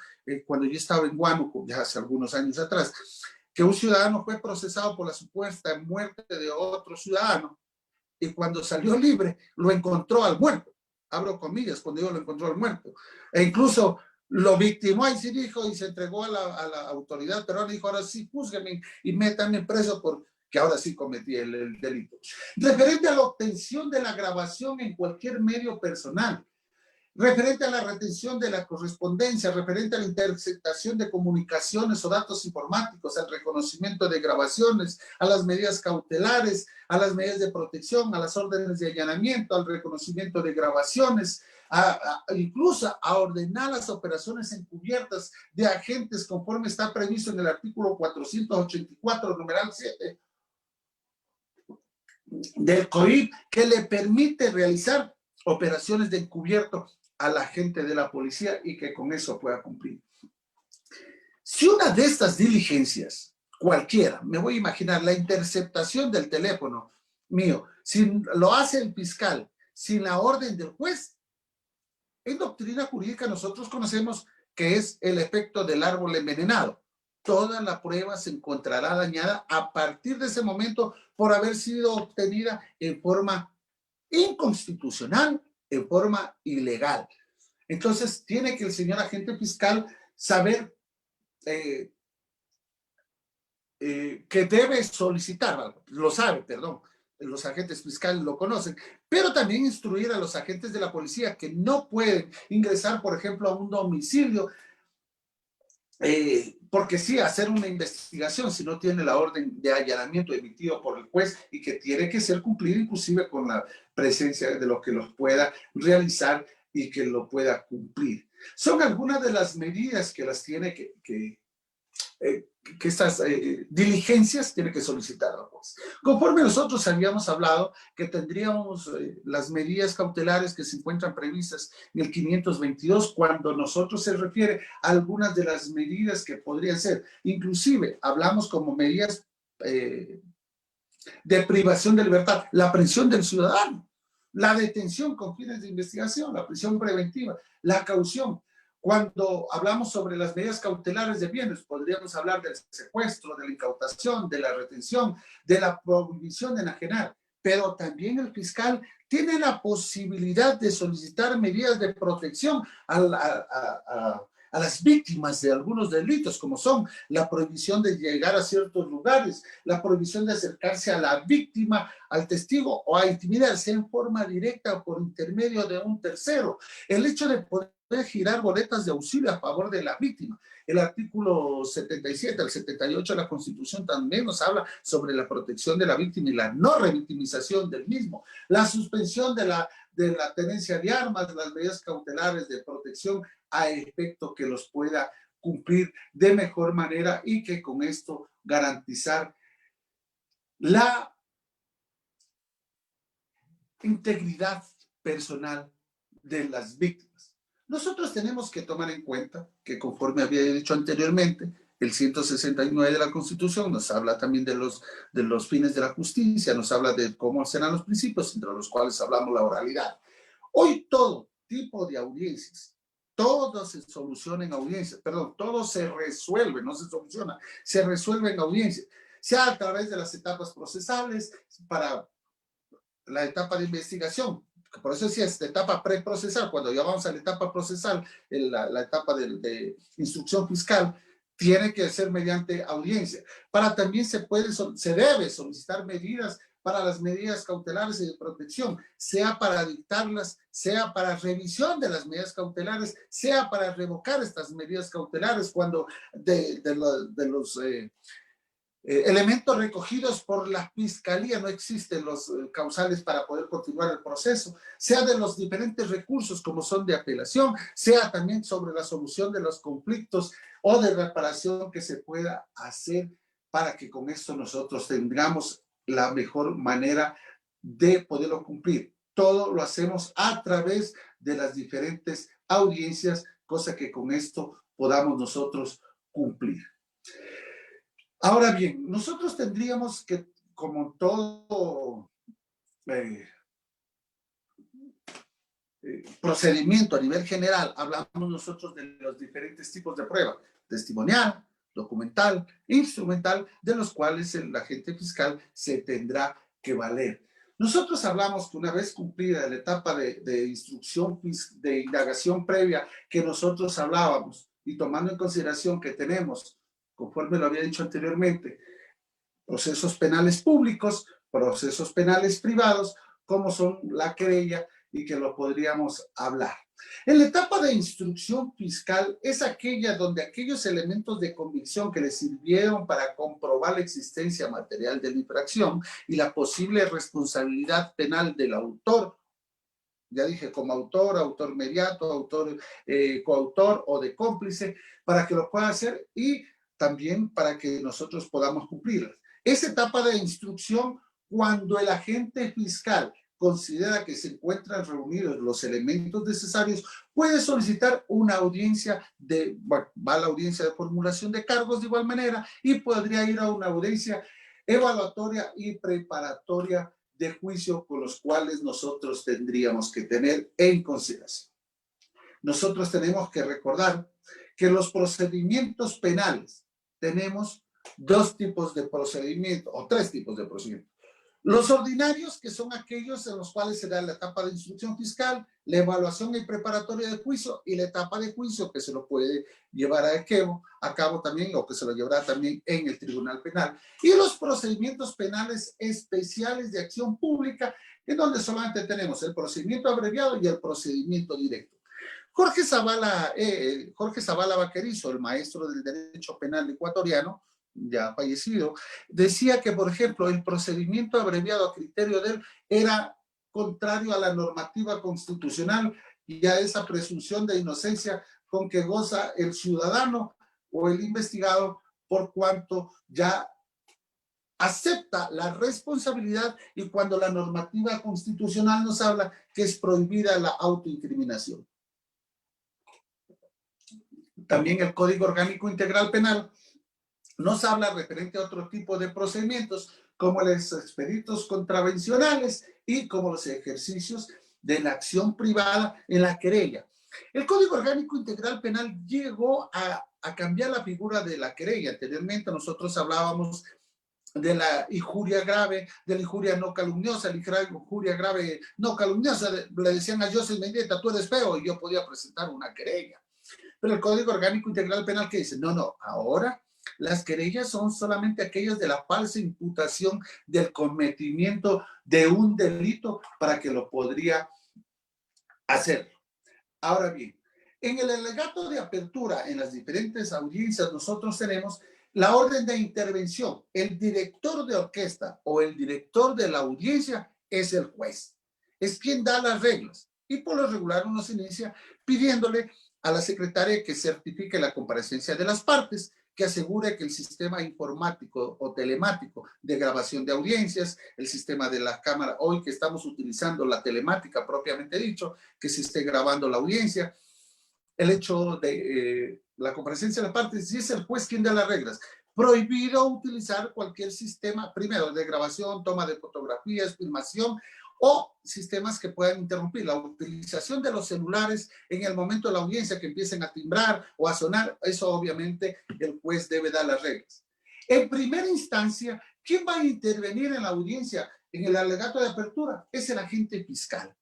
cuando yo estaba en Huánuco, ya hace algunos años atrás, que un ciudadano fue procesado por la supuesta muerte de otro ciudadano y cuando salió libre lo encontró al muerto. Abro comillas, cuando yo lo encontró al muerto. E incluso lo victimó y sí dijo y se entregó a la autoridad peruana y dijo, ahora sí, júzguenme y métanme preso porque ahora sí cometí el delito. Referente a la obtención de la grabación en cualquier medio personal, referente a la retención de la correspondencia, referente a la interceptación de comunicaciones o datos informáticos, al reconocimiento de grabaciones, a las medidas cautelares, a las medidas de protección, a las órdenes de allanamiento, al reconocimiento de grabaciones, incluso a ordenar las operaciones encubiertas de agentes conforme está previsto en el artículo 484, numeral 7. del COIP que le permite realizar operaciones de encubierto a la gente de la policía y que con eso pueda cumplir. Si una de estas diligencias, cualquiera, me voy a imaginar la interceptación del teléfono mío, si lo hace el fiscal sin la orden del juez, en doctrina jurídica nosotros conocemos que es el efecto del árbol envenenado. Toda la prueba se encontrará dañada a partir de ese momento por haber sido obtenida en forma inconstitucional, en forma ilegal. Entonces, tiene que el señor agente fiscal saber que debe solicitar, lo sabe, perdón, los agentes fiscales lo conocen, pero también instruir a los agentes de la policía que no pueden ingresar, por ejemplo, a un domicilio, porque sí, hacer una investigación si no tiene la orden de allanamiento emitido por el juez y que tiene que ser cumplida inclusive con la presencia de los que los pueda realizar y que lo pueda cumplir. Son algunas de las medidas que las tiene que estas diligencias tiene que solicitar al juez. Conforme nosotros habíamos hablado que tendríamos las medidas cautelares que se encuentran previstas en el 522, cuando nosotros se refiere a algunas de las medidas que podrían ser, inclusive hablamos como medidas de privación de libertad, la aprehensión del ciudadano, la detención con fines de investigación, la prisión preventiva, la caución. Cuando hablamos sobre las medidas cautelares de bienes, podríamos hablar del secuestro, de la incautación, de la retención, de la prohibición de enajenar. Pero también el fiscal tiene la posibilidad de solicitar medidas de protección a las víctimas de algunos delitos, como son la prohibición de llegar a ciertos lugares, la prohibición de acercarse a la víctima, al testigo o a intimidar, sea en forma directa o por intermedio de un tercero. El hecho de poder girar boletas de auxilio a favor de la víctima. El artículo 77 al 78 de la Constitución también nos habla sobre la protección de la víctima y la no revictimización del mismo. La suspensión de la tenencia de armas, las medidas cautelares de protección a efecto que los pueda cumplir de mejor manera y que con esto garantizar la integridad personal de las víctimas. Nosotros tenemos que tomar en cuenta que, conforme había dicho anteriormente, el 169 de la Constitución nos habla también de los fines de la justicia, nos habla de cómo serán los principios, entre los cuales hablamos la oralidad. Hoy todo tipo de audiencias, todo se soluciona en audiencias, perdón, todo se resuelve, no se soluciona, se resuelve en audiencias, sea a través de las etapas procesales, para la etapa de investigación. Por eso decía, esta etapa preprocesal, cuando ya vamos a la etapa procesal, la etapa de instrucción fiscal, tiene que ser mediante audiencia. Para también se debe solicitar medidas para las medidas cautelares y de protección, sea para dictarlas, sea para revisión de las medidas cautelares, sea para revocar estas medidas cautelares cuando de los elementos recogidos por la fiscalía no existen los causales para poder continuar el proceso, sea de los diferentes recursos como son de apelación, sea también sobre la solución de los conflictos o de reparación que se pueda hacer para que con esto nosotros tengamos la mejor manera de poderlo cumplir. Todo lo hacemos a través de las diferentes audiencias, cosa que con esto podamos nosotros cumplir. Ahora bien, nosotros tendríamos que, como todo procedimiento a nivel general, hablamos nosotros de los diferentes tipos de prueba, testimonial, documental, instrumental, de los cuales el agente fiscal se tendrá que valer. Nosotros hablamos que una vez cumplida la etapa de instrucción, de indagación previa que nosotros hablábamos, y tomando en consideración que tenemos, conforme lo había dicho anteriormente, procesos penales públicos, procesos penales privados, como son la querella y que lo podríamos hablar. En la etapa de instrucción fiscal es aquella donde aquellos elementos de convicción que le sirvieron para comprobar la existencia material de la infracción y la posible responsabilidad penal del autor, ya dije, como autor, autor mediato, autor, coautor o de cómplice, para que lo pueda hacer y también para que nosotros podamos cumplirlas. Esa etapa de instrucción, cuando el agente fiscal considera que se encuentran reunidos los elementos necesarios, puede solicitar una audiencia va a la audiencia de formulación de cargos de igual manera y podría ir a una audiencia evaluatoria y preparatoria de juicio con los cuales nosotros tendríamos que tener en consideración. Nosotros tenemos que recordar que los procedimientos penales tenemos dos tipos de procedimiento o tres tipos de procedimiento. Los ordinarios, que son aquellos en los cuales se da la etapa de instrucción fiscal, la evaluación y preparatoria de juicio y la etapa de juicio que se lo puede llevar a cabo también o que se lo llevará también en el Tribunal Penal. Y los procedimientos penales especiales de acción pública, en donde solamente tenemos el procedimiento abreviado y el procedimiento directo. Jorge Zavala Vaquerizo, el maestro del derecho penal ecuatoriano, ya fallecido, decía que, por ejemplo, el procedimiento abreviado a criterio de él era contrario a la normativa constitucional y a esa presunción de inocencia con que goza el ciudadano o el investigado, por cuanto ya acepta la responsabilidad y cuando la normativa constitucional nos habla que es prohibida la autoincriminación. También el Código Orgánico Integral Penal nos habla referente a otro tipo de procedimientos como los expeditos contravencionales y como los ejercicios de la acción privada en la querella. El Código Orgánico Integral Penal llegó a cambiar la figura de la querella. Anteriormente nosotros hablábamos de la injuria grave, de la injuria no calumniosa, la injuria grave no calumniosa. Le decían a Joseph Mendieta, tú eres feo, y yo podía presentar una querella. Pero el Código Orgánico Integral Penal, ¿qué dice? No, ahora las querellas son solamente aquellas de la falsa imputación del cometimiento de un delito para que lo podría hacer. Ahora bien, en el alegato de apertura en las diferentes audiencias nosotros tenemos la orden de intervención. El director de orquesta o el director de la audiencia es el juez. Es quien da las reglas. Y por lo regular uno se inicia pidiéndole a la secretaria que certifique la comparecencia de las partes, que asegure que el sistema informático o telemático de grabación de audiencias, el sistema de la cámara, hoy que estamos utilizando la telemática propiamente dicho, que se esté grabando la audiencia, el hecho de la comparecencia de las partes, si es el juez quien da las reglas. Prohibido utilizar cualquier sistema, primero, de grabación, toma de fotografías, filmación, o sistemas que puedan interrumpir la utilización de los celulares en el momento de la audiencia que empiecen a timbrar o a sonar. Eso obviamente el juez debe dar las reglas. En primera instancia, ¿quién va a intervenir en la audiencia en el alegato de apertura? Es el agente fiscal.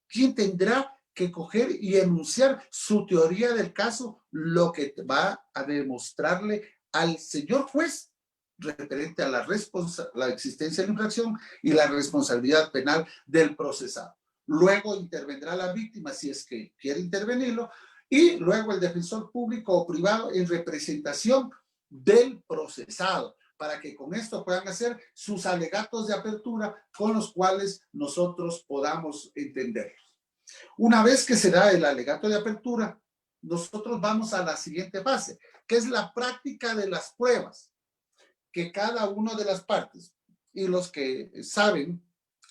¿Quién tendrá que coger y enunciar su teoría del caso, lo que va a demostrarle al señor juez referente a la existencia de infracción y la responsabilidad penal del procesado? Luego intervendrá la víctima si es que quiere intervenirlo y luego el defensor público o privado en representación del procesado para que con esto puedan hacer sus alegatos de apertura con los cuales nosotros podamos entenderlos. Una vez que se da el alegato de apertura, nosotros vamos a la siguiente fase, que es la práctica de las pruebas, que cada una de las partes y los que saben,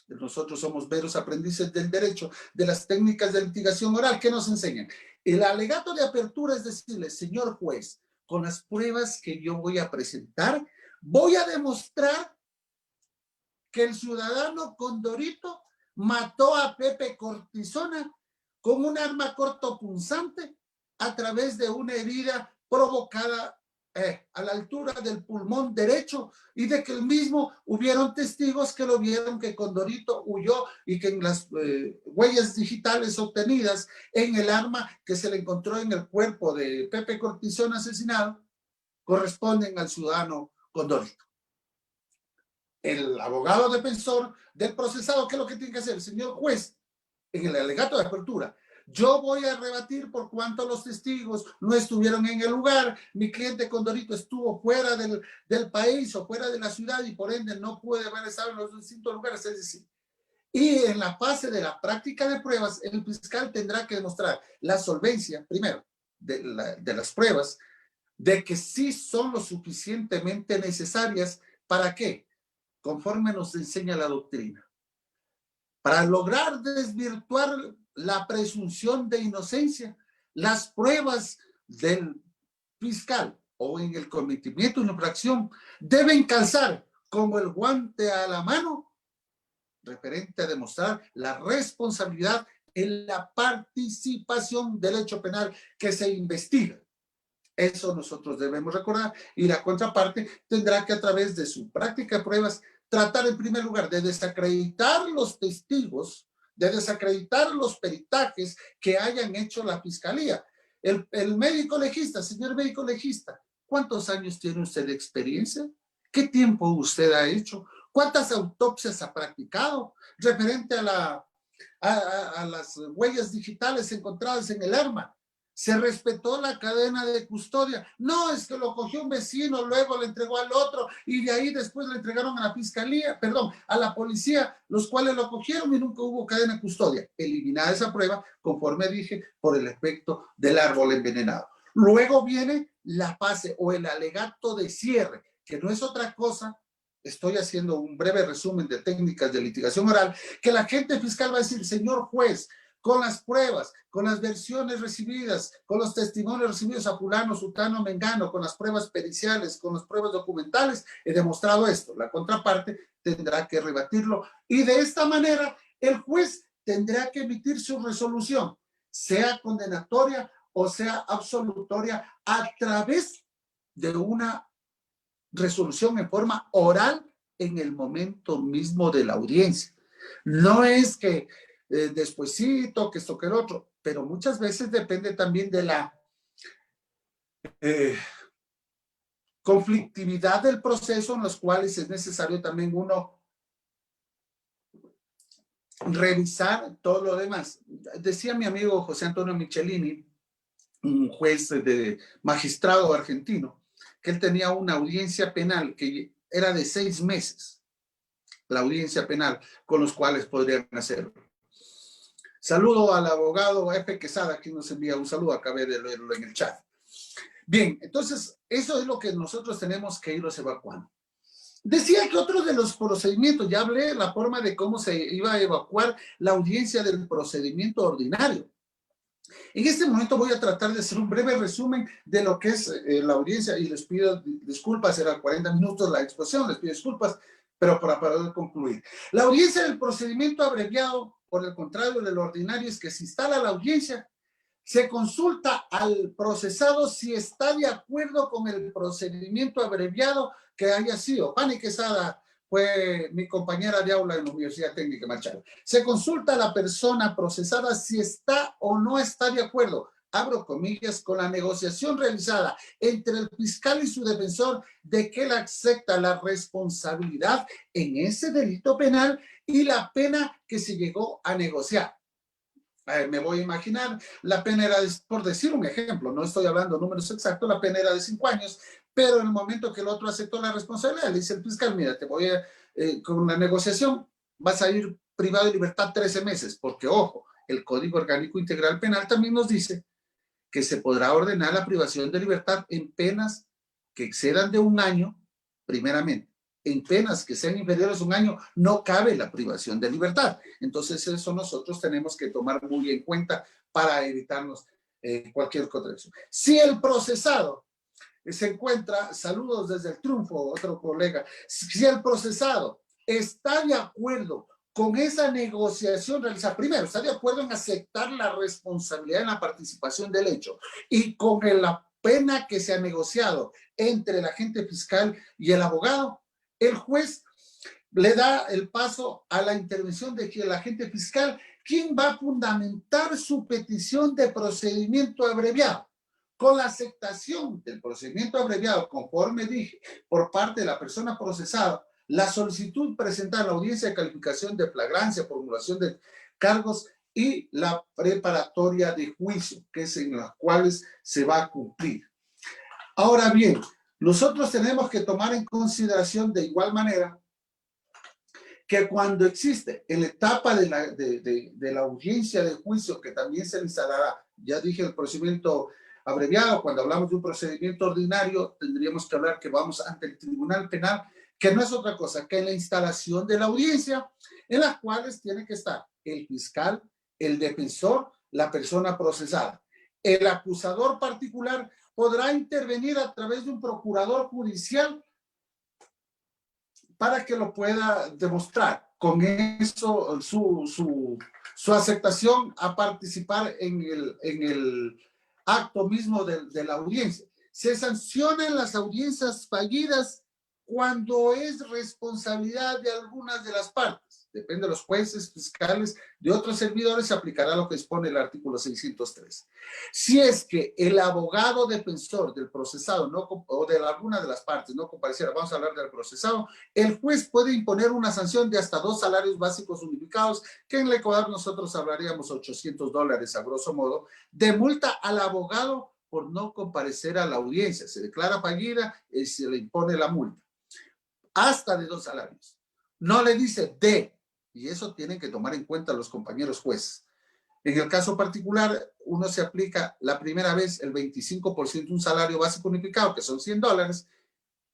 nosotros somos veros aprendices del derecho, de las técnicas de litigación oral, ¿qué nos enseñan? El alegato de apertura es decirle, señor juez, con las pruebas que yo voy a presentar, voy a demostrar que el ciudadano Condorito mató a Pepe Cortisona con un arma cortopunzante a través de una herida provocada a la altura del pulmón derecho y de que el mismo hubieron testigos que lo vieron que Condorito huyó y que en las huellas digitales obtenidas en el arma que se le encontró en el cuerpo de Pepe Cortisona asesinado corresponden al ciudadano Condorito. El abogado defensor del procesado, ¿qué es lo que tiene que hacer? Señor juez, en el alegato de apertura, yo voy a rebatir por cuanto los testigos no estuvieron en el lugar, mi cliente Condorito estuvo fuera del país o fuera de la ciudad y por ende no puede haber estado en los distintos lugares, es decir, y en la fase de la práctica de pruebas, el fiscal tendrá que demostrar la solvencia, primero, de las pruebas, de que sí son lo suficientemente necesarias, ¿para qué? conforme nos enseña la doctrina. Para lograr desvirtuar la presunción de inocencia, las pruebas del fiscal o en el cometimiento de una infracción deben calzar como el guante a la mano, referente a demostrar la responsabilidad en la participación del hecho penal que se investiga. Eso nosotros debemos recordar, y la contraparte tendrá que, a través de su práctica de pruebas, tratar en primer lugar de desacreditar los testigos, de desacreditar los peritajes que hayan hecho la fiscalía. El médico legista, señor médico legista, ¿cuántos años tiene usted de experiencia? ¿Qué tiempo usted ha hecho? ¿Cuántas autopsias ha practicado referente a las huellas digitales encontradas en el arma? ¿Se respetó la cadena de custodia? No, es que lo cogió un vecino, luego le entregó al otro y de ahí después le entregaron a la fiscalía, perdón, a la policía, los cuales lo cogieron y nunca hubo cadena de custodia. Eliminada esa prueba, conforme dije, por el efecto del árbol envenenado. Luego viene la fase o el alegato de cierre, que no es otra cosa. Estoy haciendo un breve resumen de técnicas de litigación oral, que la agente fiscal va a decir: señor juez, con las pruebas, con las versiones recibidas, con los testimonios recibidos a fulano, sutano, mengano, con las pruebas periciales, con las pruebas documentales, he demostrado esto. La contraparte tendrá que rebatirlo y de esta manera el juez tendrá que emitir su resolución, sea condenatoria o sea absolutoria, a través de una resolución en forma oral en el momento mismo de la audiencia. No es que despuesito, que esto, que el otro, pero muchas veces depende también de la conflictividad del proceso, en los cuales es necesario también uno revisar todo lo demás. Decía mi amigo José Antonio Michelini, un juez de magistrado argentino, que él tenía una audiencia penal que era de 6 meses, la audiencia penal, con los cuales podrían hacerlo. Saludo al abogado F. Quesada, quien nos envía un saludo, acabé de leerlo en el chat. Bien, entonces, eso es lo que nosotros tenemos que irlos evacuando. Decía que otro de los procedimientos, ya hablé de la forma de cómo se iba a evacuar la audiencia del procedimiento ordinario. En este momento voy a tratar de hacer un breve resumen de lo que es la audiencia, y les pido disculpas, era 40 minutos la exposición, les pido disculpas, pero para poder concluir. La audiencia del procedimiento abreviado, por el contrario del ordinario, es que se instala la audiencia, se consulta al procesado si está de acuerdo con el procedimiento abreviado que haya sido. Fanny Quesada fue mi compañera de aula en la Universidad Técnica Machado. Se consulta a la persona procesada si está o no está de acuerdo, abro comillas, con la negociación realizada entre el fiscal y su defensor de que él acepta la responsabilidad en ese delito penal y la pena que se llegó a negociar. Me voy a imaginar, la pena era, por decir un ejemplo, no estoy hablando números exactos, la pena era de 5 años, pero en el momento que el otro aceptó la responsabilidad, le dice el fiscal: mira, te voy a, con la negociación, vas a ir privado de libertad 13 meses, porque ojo, el Código Orgánico Integral Penal también nos dice que se podrá ordenar la privación de libertad en penas que excedan de 1 año, primeramente. En penas que sean inferiores a 1 año, no cabe la privación de libertad. Entonces, eso nosotros tenemos que tomar muy en cuenta para evitarnos cualquier contradicción. Si el procesado se encuentra, saludos desde el Triunfo, otro colega, si el procesado está de acuerdo con esa negociación realizada, primero, está de acuerdo en aceptar la responsabilidad en la participación del hecho y con la pena que se ha negociado entre el agente fiscal y el abogado, el juez le da el paso a la intervención de que el agente fiscal, quien va a fundamentar su petición de procedimiento abreviado. Con la aceptación del procedimiento abreviado, conforme dije, por parte de la persona procesada, la solicitud presentada a la audiencia de calificación de flagrancia, formulación de cargos y la preparatoria de juicio, que es en las cuales se va a cumplir. Ahora bien, nosotros tenemos que tomar en consideración de igual manera que cuando existe en la etapa de la audiencia de juicio, que también se instalará, ya dije, el procedimiento abreviado, cuando hablamos de un procedimiento ordinario, tendríamos que hablar que vamos ante el Tribunal Penal, que no es otra cosa que la instalación de la audiencia, en las cuales tiene que estar el fiscal, el defensor, la persona procesada. El acusador particular podrá intervenir a través de un procurador judicial para que lo pueda demostrar. Con eso, su aceptación a participar en el acto mismo de la audiencia. Se sancionan las audiencias fallidas cuando es responsabilidad de algunas de las partes. Depende de los jueces, fiscales, de otros servidores, se aplicará lo que expone el artículo 603. Si es que el abogado defensor del procesado o de alguna de las partes no compareciera, vamos a hablar del procesado, el juez puede imponer una sanción de hasta 2 salarios básicos unificados, que en el Ecuador nosotros hablaríamos $800 a grosso modo, de multa al abogado por no comparecer a la audiencia. Se declara fallida y se le impone la multa. Hasta de 2 salarios. No le dice de, y eso tienen que tomar en cuenta los compañeros jueces. En el caso particular, uno se aplica la primera vez el 25% un salario básico unificado, que son $100.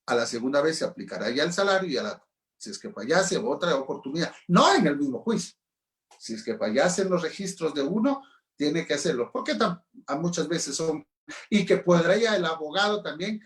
A la segunda vez se aplicará ya el salario y si es que fallase, otra oportunidad. No en el mismo juicio. Si es que fallase en los registros de uno, tiene que hacerlo. Porque muchas veces son... Y que podrá ya el abogado también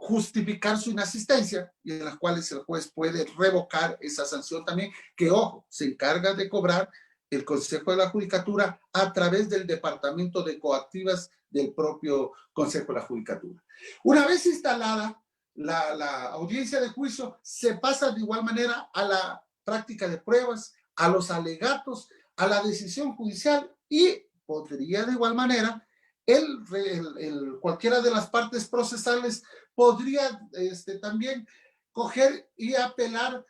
justificar su inasistencia, y en las cuales el juez puede revocar esa sanción también, que, ojo, se encarga de cobrar el Consejo de la Judicatura a través del Departamento de Coactivas del propio Consejo de la Judicatura. Una vez instalada la audiencia de juicio, se pasa de igual manera a la práctica de pruebas, a los alegatos, a la decisión judicial, y podría de igual manera cualquiera de las partes procesales podría también coger y apelar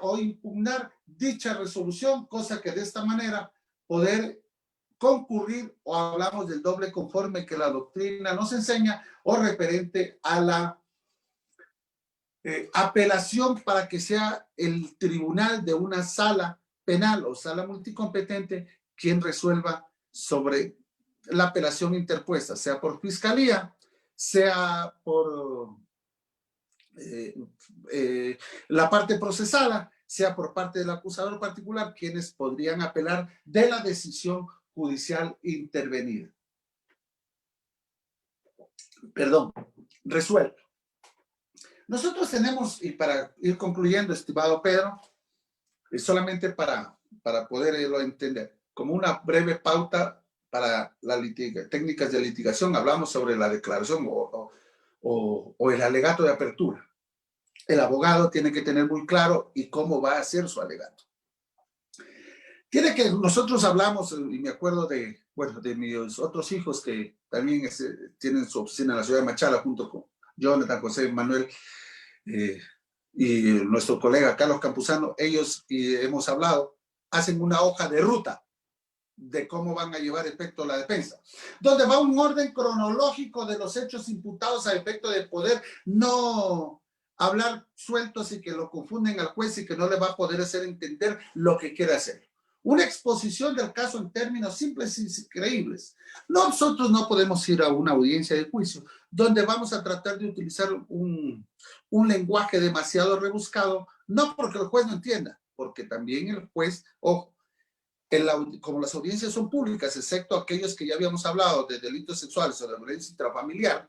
o impugnar dicha resolución, cosa que de esta manera poder concurrir, o hablamos del doble conforme que la doctrina nos enseña, o referente a la apelación, para que sea el tribunal de una sala penal o sala multicompetente quien resuelva sobre la apelación interpuesta, sea por fiscalía, sea por la parte procesada, sea por parte del acusador particular, quienes podrían apelar de la decisión judicial intervenida. Perdón, resuelto. Nosotros tenemos, y para ir concluyendo, estimado Pedro, solamente para poderlo entender, como una breve pauta para técnicas de litigación, hablamos sobre la declaración o el alegato de apertura. El abogado tiene que tener muy claro y cómo va a hacer su alegato. Nosotros hablamos, y me acuerdo de mis otros hijos que también tienen su oficina en la ciudad de Machala, junto con Jonathan, José Manuel, y nuestro colega Carlos Campuzano. Ellos, y hemos hablado, hacen una hoja de ruta de cómo van a llevar efecto la defensa, donde va un orden cronológico de los hechos imputados a efecto de poder no hablar sueltos y que lo confunden al juez y que no le va a poder hacer entender lo que quiere hacer. Una exposición del caso en términos simples y creíbles. Nosotros no podemos ir a una audiencia de juicio donde vamos a tratar de utilizar un lenguaje demasiado rebuscado, no porque el juez no entienda, porque también el juez, ojo, como las audiencias son públicas, excepto aquellos que ya habíamos hablado de delitos sexuales o de violencia intrafamiliar,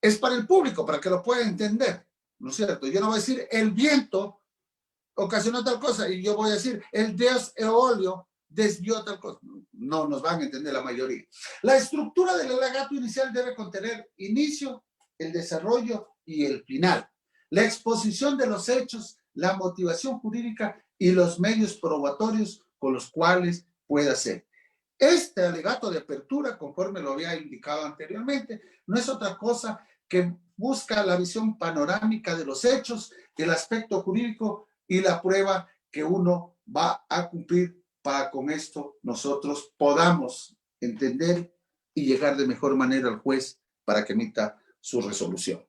es para el público, para que lo pueda entender, ¿no es cierto? Yo no voy a decir el viento ocasionó tal cosa y yo voy a decir el dios Eolio desvió tal cosa. No nos van a entender la mayoría. La estructura del alegato inicial debe contener inicio, el desarrollo y el final. La exposición de los hechos, la motivación jurídica y los medios probatorios con los cuales pueda ser. Este alegato de apertura, conforme lo había indicado anteriormente, no es otra cosa que busca la visión panorámica de los hechos, el aspecto jurídico y la prueba que uno va a cumplir para con esto nosotros podamos entender y llegar de mejor manera al juez para que emita su resolución.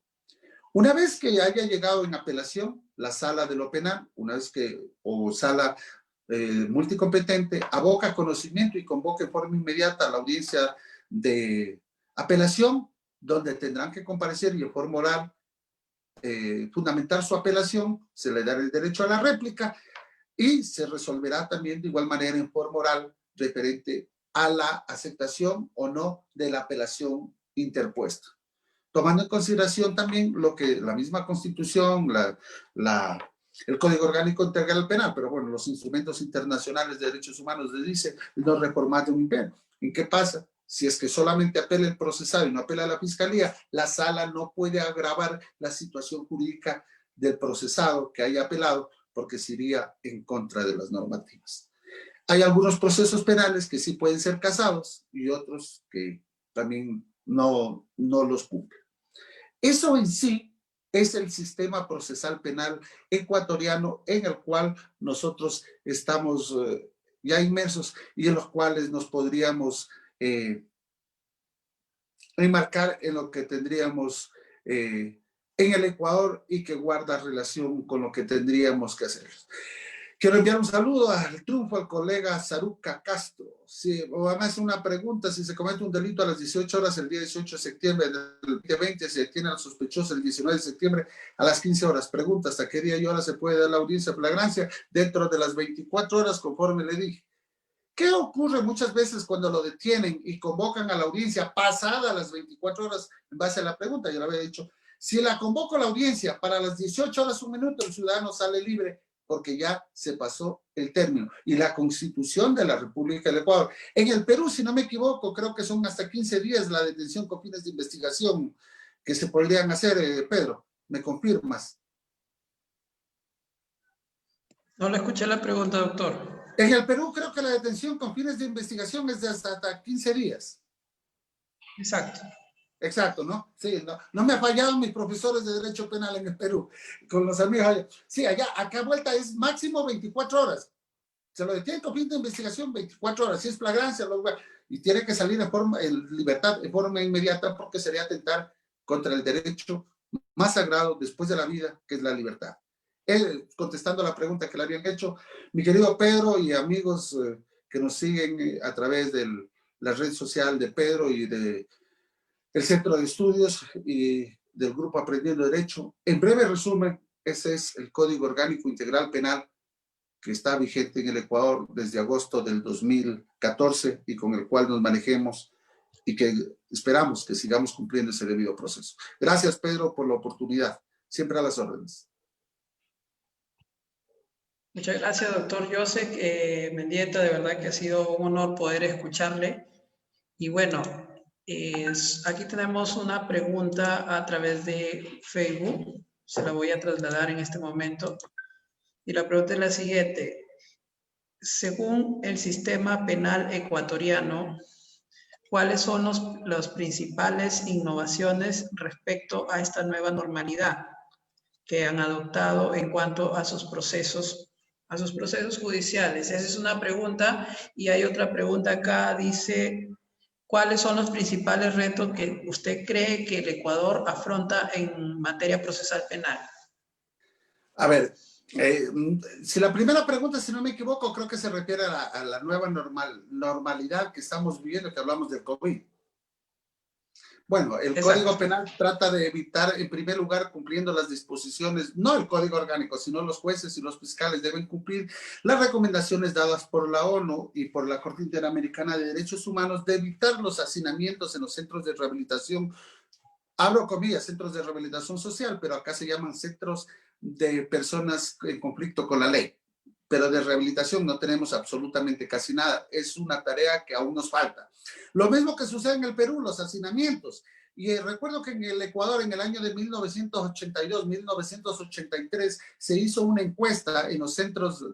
Una vez que haya llegado en apelación, la sala de lo penal, sala multicompetente, aboca conocimiento y convoca en forma inmediata a la audiencia de apelación, donde tendrán que comparecer y en forma oral fundamentar su apelación, se le dará el derecho a la réplica y se resolverá también de igual manera en forma oral referente a la aceptación o no de la apelación interpuesta. Tomando en consideración también lo que la misma Constitución, el Código Orgánico Integral Penal, pero bueno, los instrumentos internacionales de derechos humanos le dicen no reformar un imperio. ¿En qué pasa? Si es que solamente apela el procesado y no apela a la fiscalía, la sala no puede agravar la situación jurídica del procesado que haya apelado porque se iría en contra de las normativas. Hay algunos procesos penales que sí pueden ser casados y otros que también no los cumplen. Eso en sí es el sistema procesal penal ecuatoriano en el cual nosotros estamos ya inmersos y en los cuales nos podríamos enmarcar en lo que tendríamos en el Ecuador y que guarda relación con lo que tendríamos que hacer. Quiero enviar un saludo al triunfo al colega Saruca Castro. Sí, o además una pregunta, si se comete un delito a las 18 horas el día 18 de septiembre del 2020, se detiene al sospechoso el 19 de septiembre a las 15 horas. Pregunta, ¿hasta qué día y hora se puede dar la audiencia de flagrancia? Dentro de las 24 horas, conforme le dije. ¿Qué ocurre muchas veces cuando lo detienen y convocan a la audiencia pasada las 24 horas en base a la pregunta? Yo le había dicho, si la convoco a la audiencia para las 18 horas, 1 minuto, el ciudadano sale libre porque ya se pasó el término. Y la Constitución de la República del Ecuador. En el Perú, si no me equivoco, creo que son hasta 15 días la detención con fines de investigación que se podrían hacer. Pedro, ¿me confirmas? No le escuché la pregunta, doctor. En el Perú creo que la detención con fines de investigación es de hasta 15 días. Exacto. Exacto, ¿no? Sí, no me ha fallado mis profesores de Derecho Penal en el Perú, con los amigos allá. Sí, allá, acá vuelta es máximo 24 horas. Se lo detienen con fin de investigación 24 horas. Si es flagrancia, y tiene que salir en libertad, en forma inmediata, porque sería atentar contra el derecho más sagrado después de la vida, que es la libertad. Él, contestando la pregunta que le habían hecho, mi querido Pedro y amigos que nos siguen a través de la red social de Pedro y de el Centro de Estudios y del Grupo Aprendiendo Derecho. En breve resumen, ese es el Código Orgánico Integral Penal que está vigente en el Ecuador desde agosto del 2014 y con el cual nos manejemos y que esperamos que sigamos cumpliendo ese debido proceso. Gracias, Pedro, por la oportunidad. Siempre a las órdenes. Muchas gracias, doctor Joseph Mendieta. De verdad que ha sido un honor poder escucharle. Y bueno, aquí tenemos una pregunta a través de Facebook. Se la voy a trasladar en este momento. Y la pregunta es la siguiente. Según el sistema penal ecuatoriano, ¿cuáles son las principales innovaciones respecto a esta nueva normalidad que han adoptado en cuanto a sus procesos judiciales? Esa es una pregunta. Y hay otra pregunta acá, dice, ¿cuáles son los principales retos que usted cree que el Ecuador afronta en materia procesal penal? A ver, si la primera pregunta, si no me equivoco, creo que se refiere a la nueva normalidad que estamos viviendo, que hablamos del COVID. Bueno, el Exacto. Código Penal trata de evitar, en primer lugar, cumpliendo las disposiciones, no el Código Orgánico, sino los jueces y los fiscales deben cumplir las recomendaciones dadas por la ONU y por la Corte Interamericana de Derechos Humanos de evitar los hacinamientos en los centros de rehabilitación, abro comillas, centros de rehabilitación social, pero acá se llaman centros de personas en conflicto con la ley. Pero de rehabilitación no tenemos absolutamente casi nada. Es una tarea que aún nos falta. Lo mismo que sucede en el Perú, los hacinamientos. Y recuerdo que en el Ecuador, en el año de 1982, 1983, se hizo una encuesta en los centros,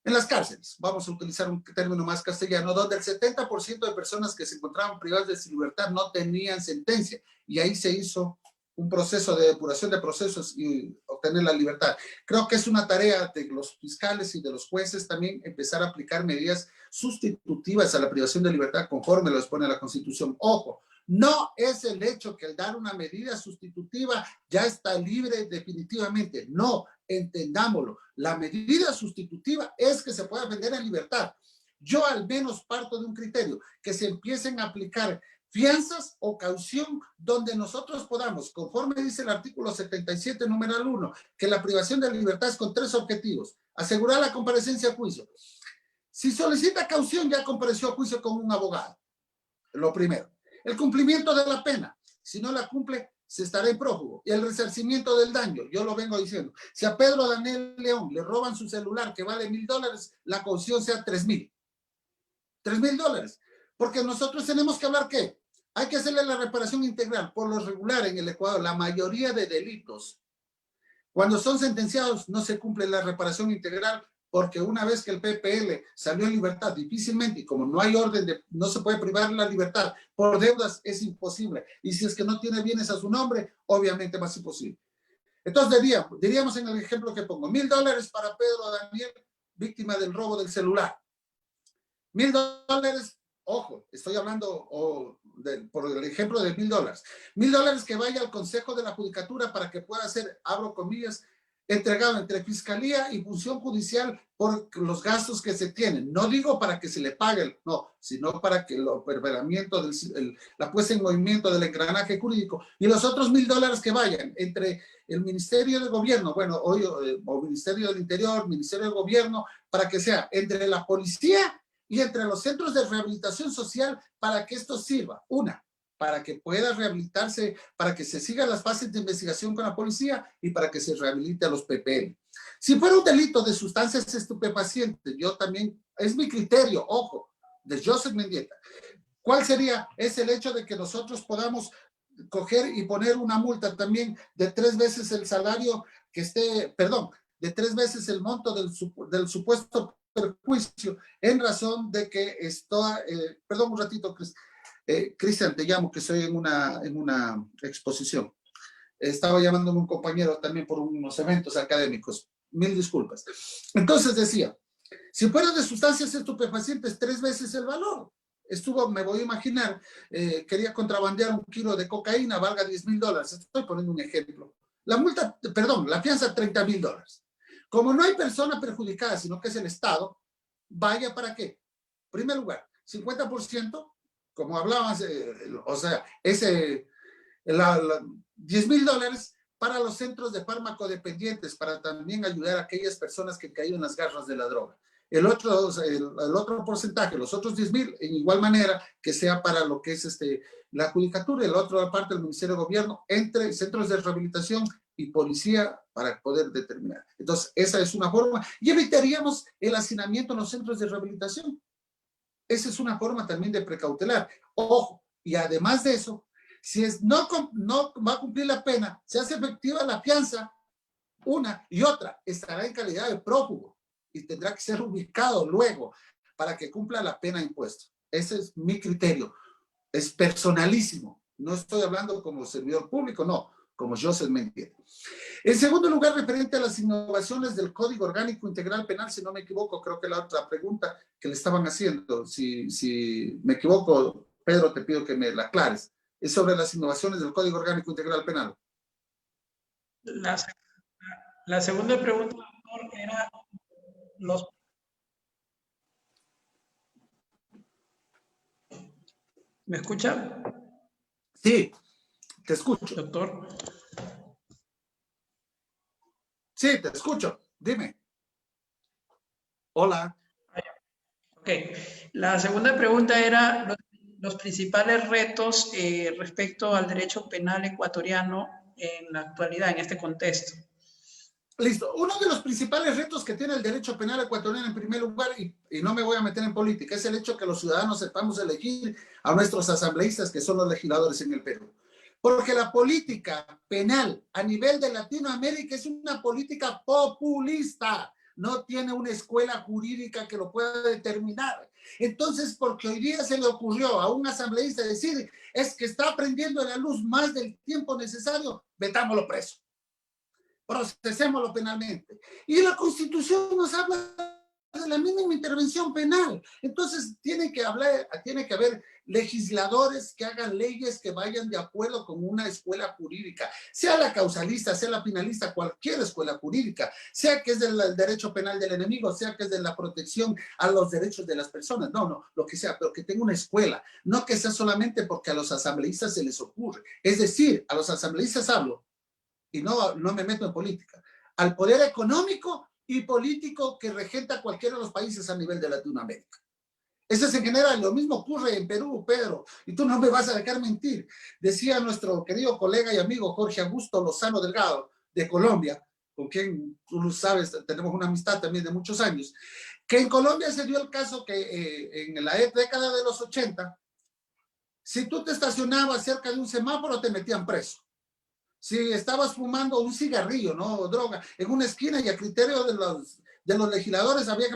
en las cárceles, vamos a utilizar un término más castellano, donde el 70% de personas que se encontraban privadas de su libertad no tenían sentencia. Y ahí se hizo un proceso de depuración de procesos y obtener la libertad. Creo que es una tarea de los fiscales y de los jueces también empezar a aplicar medidas sustitutivas a la privación de libertad conforme lo dispone la Constitución. Ojo, no es el hecho que al dar una medida sustitutiva ya está libre definitivamente. No, entendámoslo. La medida sustitutiva es que se pueda vender en libertad. Yo al menos parto de un criterio, que se empiecen a aplicar fianzas o caución donde nosotros podamos, conforme dice el artículo 77, numeral 1, que la privación de libertad es con 3 objetivos. Asegurar la comparecencia a juicio. Si solicita caución, ya compareció a juicio con un abogado. Lo primero. El cumplimiento de la pena. Si no la cumple, se estará en prófugo. Y el resarcimiento del daño, yo lo vengo diciendo. Si a Pedro Daniel León le roban su celular que vale $1,000, la caución sea $3,000. $3,000. Porque nosotros tenemos que hablar ¿qué? Hay que hacerle la reparación integral. Por lo regular en el Ecuador, la mayoría de delitos, cuando son sentenciados, no se cumple la reparación integral, porque una vez que el PPL salió en libertad, difícilmente, y como no hay orden, no se puede privar la libertad por deudas, es imposible. Y si es que no tiene bienes a su nombre, obviamente más imposible. Entonces diríamos en el ejemplo que pongo, $1,000 para Pedro Daniel, víctima del robo del celular. $1,000, ojo, estoy hablando por el ejemplo de $1,000. $1,000 que vaya al Consejo de la Judicatura para que pueda ser, abro comillas, entregado entre Fiscalía y Función Judicial por los gastos que se tienen. No digo para que se le pague, no, sino para que el operamiento, la puesta en movimiento del engranaje jurídico, y los otros $1,000 que vayan entre el Ministerio de Gobierno, bueno, o Ministerio del Interior, Ministerio de Gobierno, para que sea entre la policía y entre los centros de rehabilitación social, para que esto sirva, para que pueda rehabilitarse, para que se sigan las fases de investigación con la policía y para que se rehabilite a los PPL. Si fuera un delito de sustancias estupefacientes, yo también, es mi criterio, ojo, de Joseph Mendieta, ¿cuál sería? Es el hecho de que nosotros podamos coger y poner una multa también de 3 veces el salario que esté, perdón, de 3 veces el monto del supuesto perjuicio en razón de que está, perdón un ratito, Cristian, te llamo, que estoy en una exposición. Estaba llamándome un compañero también por unos eventos académicos. Mil disculpas. Entonces decía, si fuera de sustancias estupefacientes, 3 veces el valor. Me voy a imaginar, quería contrabandear 1 kilo de cocaína, valga $10,000. Estoy poniendo un ejemplo. La fianza $30,000. Como no hay persona perjudicada, sino que es el Estado, vaya para qué. En primer lugar, 50%, como hablabas, o sea, $10,000 para los centros de fármacodependientes, para también ayudar a aquellas personas que caían en las garras de la droga. El otro porcentaje, los otros 10,000, en igual manera que sea para lo que es la judicatura, y la otra parte del Ministerio de Gobierno, entre centros de rehabilitación y policía para poder determinar. Entonces, esa es una forma. Y evitaríamos el hacinamiento en los centros de rehabilitación. Esa es una forma también de precautelar. Ojo, y además de eso, si no va a cumplir la pena, se hace efectiva la fianza, una y otra, estará en calidad de prófugo y tendrá que ser ubicado luego para que cumpla la pena impuesta. Ese es mi criterio. Es personalísimo. No estoy hablando como servidor público, no, como Joseph Mendieta. En segundo lugar, referente a las innovaciones del Código Orgánico Integral Penal, si no me equivoco, creo que la otra pregunta que le estaban haciendo, si me equivoco, Pedro, te pido que me la aclares, es sobre las innovaciones del Código Orgánico Integral Penal. La segunda pregunta, doctor, era los... ¿Me escucha? Sí, te escucho. Doctor. Sí, te escucho. Dime. Hola. Ok. La segunda pregunta era los principales retos respecto al derecho penal ecuatoriano en la actualidad, en este contexto. Listo. Uno de los principales retos que tiene el derecho penal ecuatoriano, en primer lugar, y no me voy a meter en política, es el hecho que los ciudadanos sepamos elegir a nuestros asambleístas, que son los legisladores en el Perú. Porque la política penal a nivel de Latinoamérica es una política populista. No tiene una escuela jurídica que lo pueda determinar. Entonces, porque hoy día se le ocurrió a un asambleísta decir, es que está prendiendo la luz más del tiempo necesario, metámoslo preso. Procesémoslo penalmente. Y la Constitución nos habla de la mínima intervención penal. Entonces, tiene que haber legisladores que hagan leyes que vayan de acuerdo con una escuela jurídica, sea la causalista, sea la finalista, cualquier escuela jurídica, sea que es del derecho penal del enemigo, sea que es de la protección a los derechos de las personas, no, lo que sea, pero que tenga una escuela, no que sea solamente porque a los asambleístas se les ocurre. Es decir, a los asambleístas hablo, y no me meto en política, al poder económico y político que regenta cualquiera de los países a nivel de Latinoamérica. Eso es en general, lo mismo ocurre en Perú, Pedro, y tú no me vas a dejar mentir. Decía nuestro querido colega y amigo Jorge Augusto Lozano Delgado, de Colombia, con quien tú lo sabes, tenemos una amistad también de muchos años, que en Colombia se dio el caso que en la década de los 80, si tú te estacionabas cerca de un semáforo, te metían preso. Si estabas fumando un cigarrillo, ¿no? Droga, en una esquina y a criterio de los legisladores había que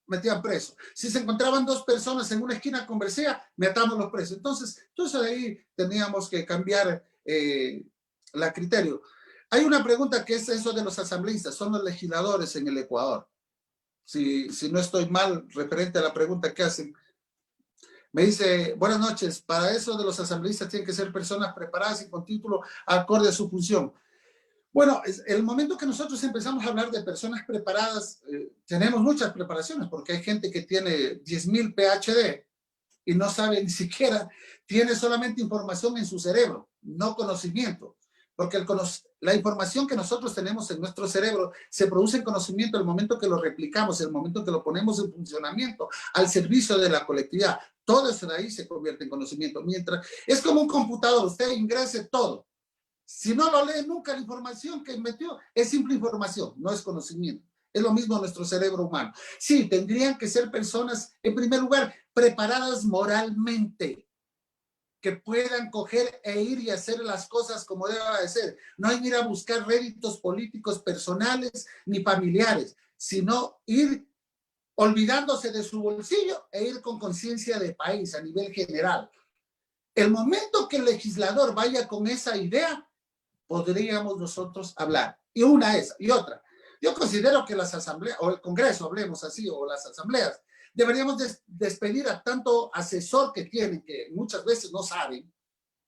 metían preso. Si se encontraban dos personas en una esquina con presea, metábamos los presos. Entonces de ahí teníamos que cambiar la criterio. Hay una pregunta que es eso de los asambleístas, son los legisladores en el Ecuador. Si no estoy mal, referente a la pregunta que hacen. Me dice, buenas noches, para eso de los asambleístas tienen que ser personas preparadas y con título acorde a su función. Bueno, el momento que nosotros empezamos a hablar de personas preparadas, tenemos muchas preparaciones, porque hay gente que tiene 10.000 PhD y no sabe ni siquiera, tiene solamente información en su cerebro, no conocimiento. Porque la información que nosotros tenemos en nuestro cerebro se produce en conocimiento el momento que lo replicamos, el momento que lo ponemos en funcionamiento, al servicio de la colectividad. Todo eso de ahí se convierte en conocimiento. Mientras, es como un computador, usted ingrese todo. Si no lo lee nunca, la información que metió es simple información, no es conocimiento. Es lo mismo nuestro cerebro humano. Sí, tendrían que ser personas, en primer lugar, preparadas moralmente, que puedan coger e ir y hacer las cosas como deba de ser. No hay que ir a buscar réditos políticos personales ni familiares, sino ir olvidándose de su bolsillo e ir con conciencia de país a nivel general. El momento que el legislador vaya con esa idea, podríamos nosotros hablar. Y una es, y otra. Yo considero que las asambleas, o el Congreso, hablemos así, o las asambleas, deberíamos despedir a tanto asesor que tienen, que muchas veces no saben,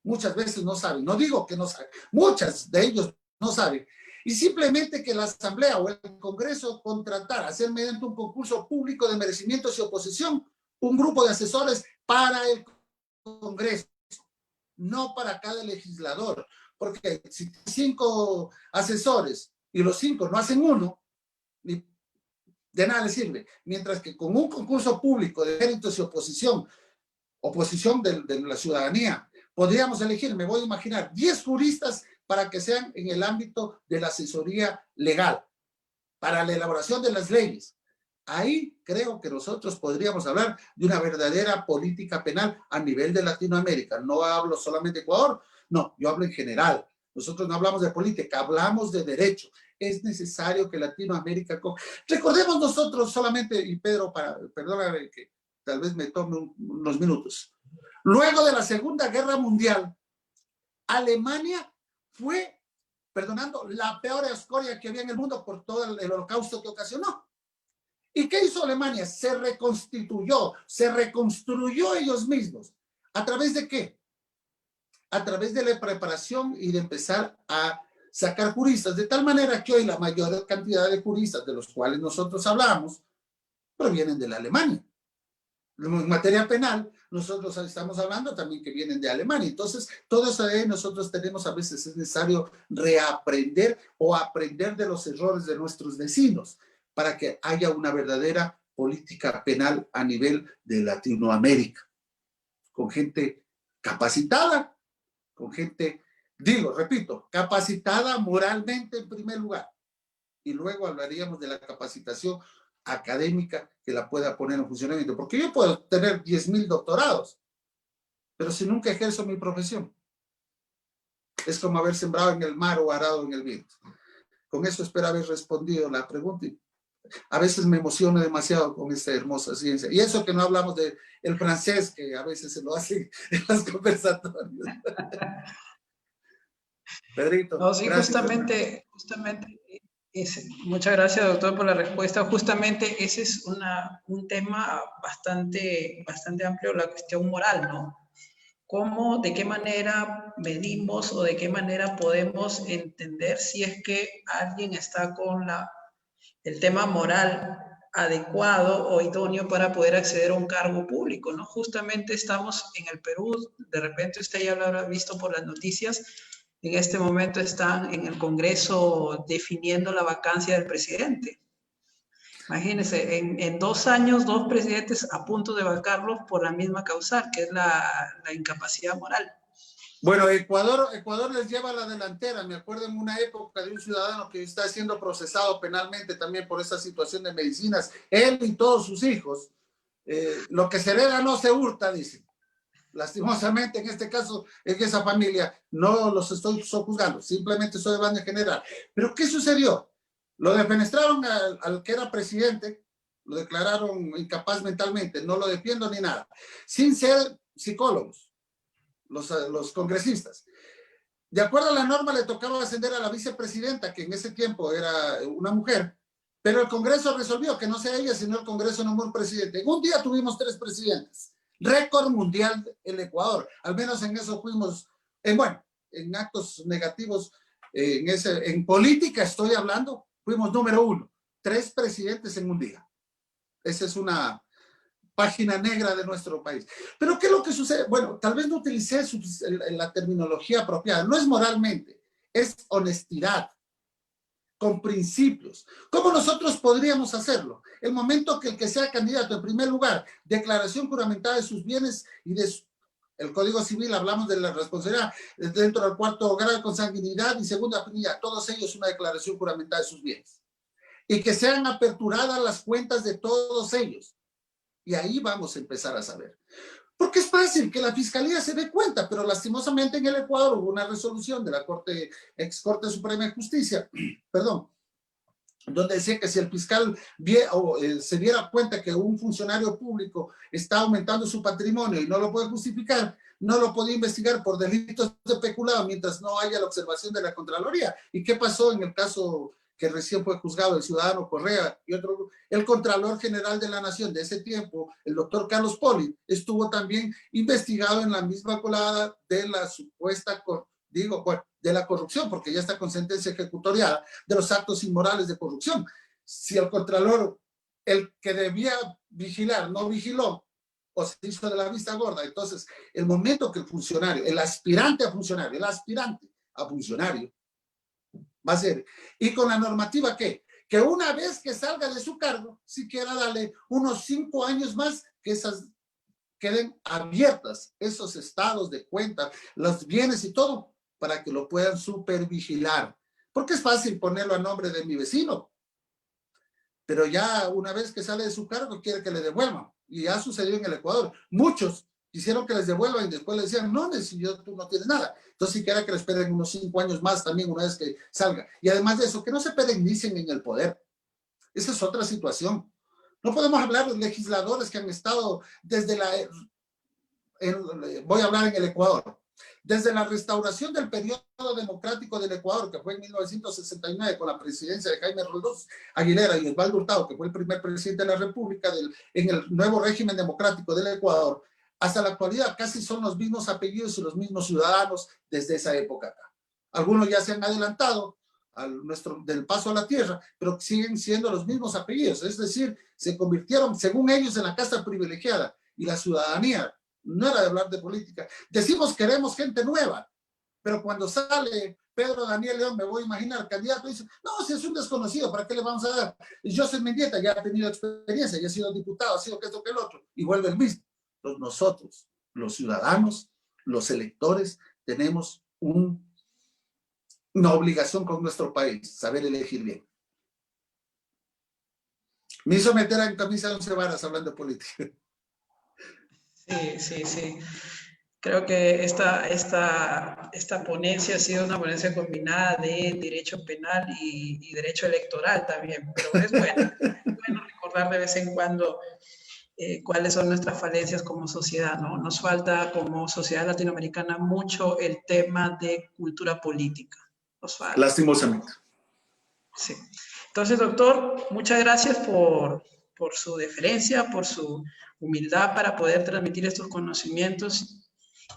no digo que no saben, muchas de ellos no saben, y simplemente que la asamblea o el Congreso contratar, hacer mediante un concurso público de merecimientos y oposición, un grupo de asesores para el Congreso, no para cada legislador, porque si 5 asesores y los 5 no hacen uno, de nada les sirve. Mientras que con un concurso público de méritos y oposición de la ciudadanía, podríamos elegir, me voy a imaginar, 10 juristas para que sean en el ámbito de la asesoría legal, para la elaboración de las leyes. Ahí creo que nosotros podríamos hablar de una verdadera política penal a nivel de Latinoamérica. No hablo solamente de Ecuador, no, yo hablo en general. Nosotros no hablamos de política, hablamos de derecho. Es necesario que Latinoamérica... Recordemos nosotros solamente, y Pedro, perdóname que tal vez me tome unos minutos. Luego de la Segunda Guerra Mundial, Alemania fue, perdonando, la peor escoria que había en el mundo por todo el holocausto que ocasionó. ¿Y qué hizo Alemania? Se reconstituyó, se reconstruyó ellos mismos. ¿A través de qué? A través de la preparación y de empezar a sacar juristas, de tal manera que hoy la mayor cantidad de juristas de los cuales nosotros hablamos provienen de la Alemania. En materia penal, nosotros estamos hablando también que vienen de Alemania. Entonces, todo eso de ahí nosotros tenemos, a veces es necesario reaprender o aprender de los errores de nuestros vecinos para que haya una verdadera política penal a nivel de Latinoamérica, con gente capacitada, con gente, repito, capacitada moralmente en primer lugar, y luego hablaríamos de la capacitación académica que la pueda poner en funcionamiento, porque yo puedo tener 10.000 doctorados, pero si nunca ejerzo mi profesión, es como haber sembrado en el mar o arado en el viento. Con eso espero haber respondido la pregunta. A veces me emociono demasiado con esta hermosa ciencia. Y eso que no hablamos del francés, que a veces se lo hace en las conversatorios. Pedrito. No, sí, gracias, justamente Muchas gracias, doctor, por la respuesta. Justamente ese es un tema bastante amplio, la cuestión moral, ¿no? ¿Cómo, de qué manera medimos o de qué manera podemos entender si es que alguien está con el tema moral adecuado o idóneo para poder acceder a un cargo público, ¿no? Justamente estamos en el Perú, de repente usted ya lo habrá visto por las noticias, en este momento están en el Congreso definiendo la vacancia del presidente. Imagínense, en 2 años, 2 presidentes a punto de vacarlos por la misma causa, que es la incapacidad moral. Bueno, Ecuador les lleva a la delantera. Me acuerdo en una época de un ciudadano que está siendo procesado penalmente también por esa situación de medicinas, él y todos sus hijos. Lo que se hereda no se hurta, dicen. Lastimosamente, en este caso, en esa familia, no los estoy juzgando, simplemente estoy hablando en general. Pero, ¿qué sucedió? Lo defenestraron al que era presidente, lo declararon incapaz mentalmente, no lo defiendo ni nada, sin ser psicólogos, los congresistas. De acuerdo a la norma, le tocaba ascender a la vicepresidenta, que en ese tiempo era una mujer, pero el Congreso resolvió que no sea ella, sino el Congreso nombró un presidente. En un día tuvimos 3 presidentes. Récord mundial el Ecuador. Al menos en eso fuimos, en actos negativos, en política estoy hablando, fuimos número 1. 3 presidentes en un día. Esa es una página negra de nuestro país. Pero ¿qué es lo que sucede? Bueno, tal vez no utilicé la terminología apropiada. No es moralmente, es honestidad, con principios. ¿Cómo nosotros podríamos hacerlo? El momento que el que sea candidato, en primer lugar, declaración juramentada de sus bienes y de el Código Civil, hablamos de la responsabilidad dentro del 4º grado, consanguinidad y segunda afinidad, todos ellos una declaración juramentada de sus bienes. Y que sean aperturadas las cuentas de todos ellos. Y ahí vamos a empezar a saber. Porque es fácil que la Fiscalía se dé cuenta, pero lastimosamente en el Ecuador hubo una resolución de la ex Corte Suprema de Justicia, perdón, donde decía que si el fiscal se diera cuenta que un funcionario público está aumentando su patrimonio y no lo puede justificar, no lo podía investigar por delitos de peculado mientras no haya la observación de la Contraloría. ¿Y qué pasó en el caso que recién fue juzgado, el ciudadano Correa y otro? El Contralor General de la Nación de ese tiempo, el doctor Carlos Poli, estuvo también investigado en la misma colada de la supuesta, de la corrupción, porque ya está con sentencia ejecutoriada, de los actos inmorales de corrupción. Si el Contralor, el que debía vigilar, no vigiló, o se hizo de la vista gorda, entonces el momento que el funcionario, el aspirante a funcionario, va a ser, y con la normativa que una vez que salga de su cargo, siquiera darle unos 5 años más, que esas queden abiertas, esos estados de cuenta, los bienes y todo, para que lo puedan supervigilar. Porque es fácil ponerlo a nombre de mi vecino, pero ya una vez que sale de su cargo quiere que le devuelvan. Y ya sucedió en el Ecuador. Muchos quisieron que les devuelvan y después les decían, no, tú no tienes nada. Entonces si quiera que les esperen unos 5 años más también una vez que salga. Y además de eso, que no se perennicen en el poder. Esa es otra situación. No podemos hablar de legisladores que han estado desde voy a hablar en el Ecuador, desde la restauración del periodo democrático del Ecuador, que fue en 1969 con la presidencia de Jaime Roldós Aguilera y Osvaldo Hurtado, que fue el primer presidente de la República en el nuevo régimen democrático del Ecuador, hasta la actualidad casi son los mismos apellidos y los mismos ciudadanos desde esa época acá. Algunos ya se han adelantado del paso a la tierra, pero siguen siendo los mismos apellidos, es decir, se convirtieron, según ellos, en la casta privilegiada, y la ciudadanía no era de hablar de política. Decimos queremos gente nueva, pero cuando sale Pedro Daniel León, me voy a imaginar, candidato, dice, no, si es un desconocido, ¿para qué le vamos a dar? Y Joseph Mendieta ya ha tenido experiencia, ya ha sido diputado, ha sido que esto que el otro, y vuelve el mismo. Entonces nosotros, los ciudadanos, los electores, tenemos una obligación con nuestro país, saber elegir bien. Me hizo meter en camisa de 11 varas hablando de política. Sí. Creo que esta ponencia ha sido una ponencia combinada de derecho penal y derecho electoral también, pero es bueno recordar de vez en cuando cuáles son nuestras falencias como sociedad, ¿no? Nos falta como sociedad latinoamericana mucho el tema de cultura política. Nos falta. Lastimosamente. Sí. Entonces, doctor, muchas gracias por su deferencia, por su humildad para poder transmitir estos conocimientos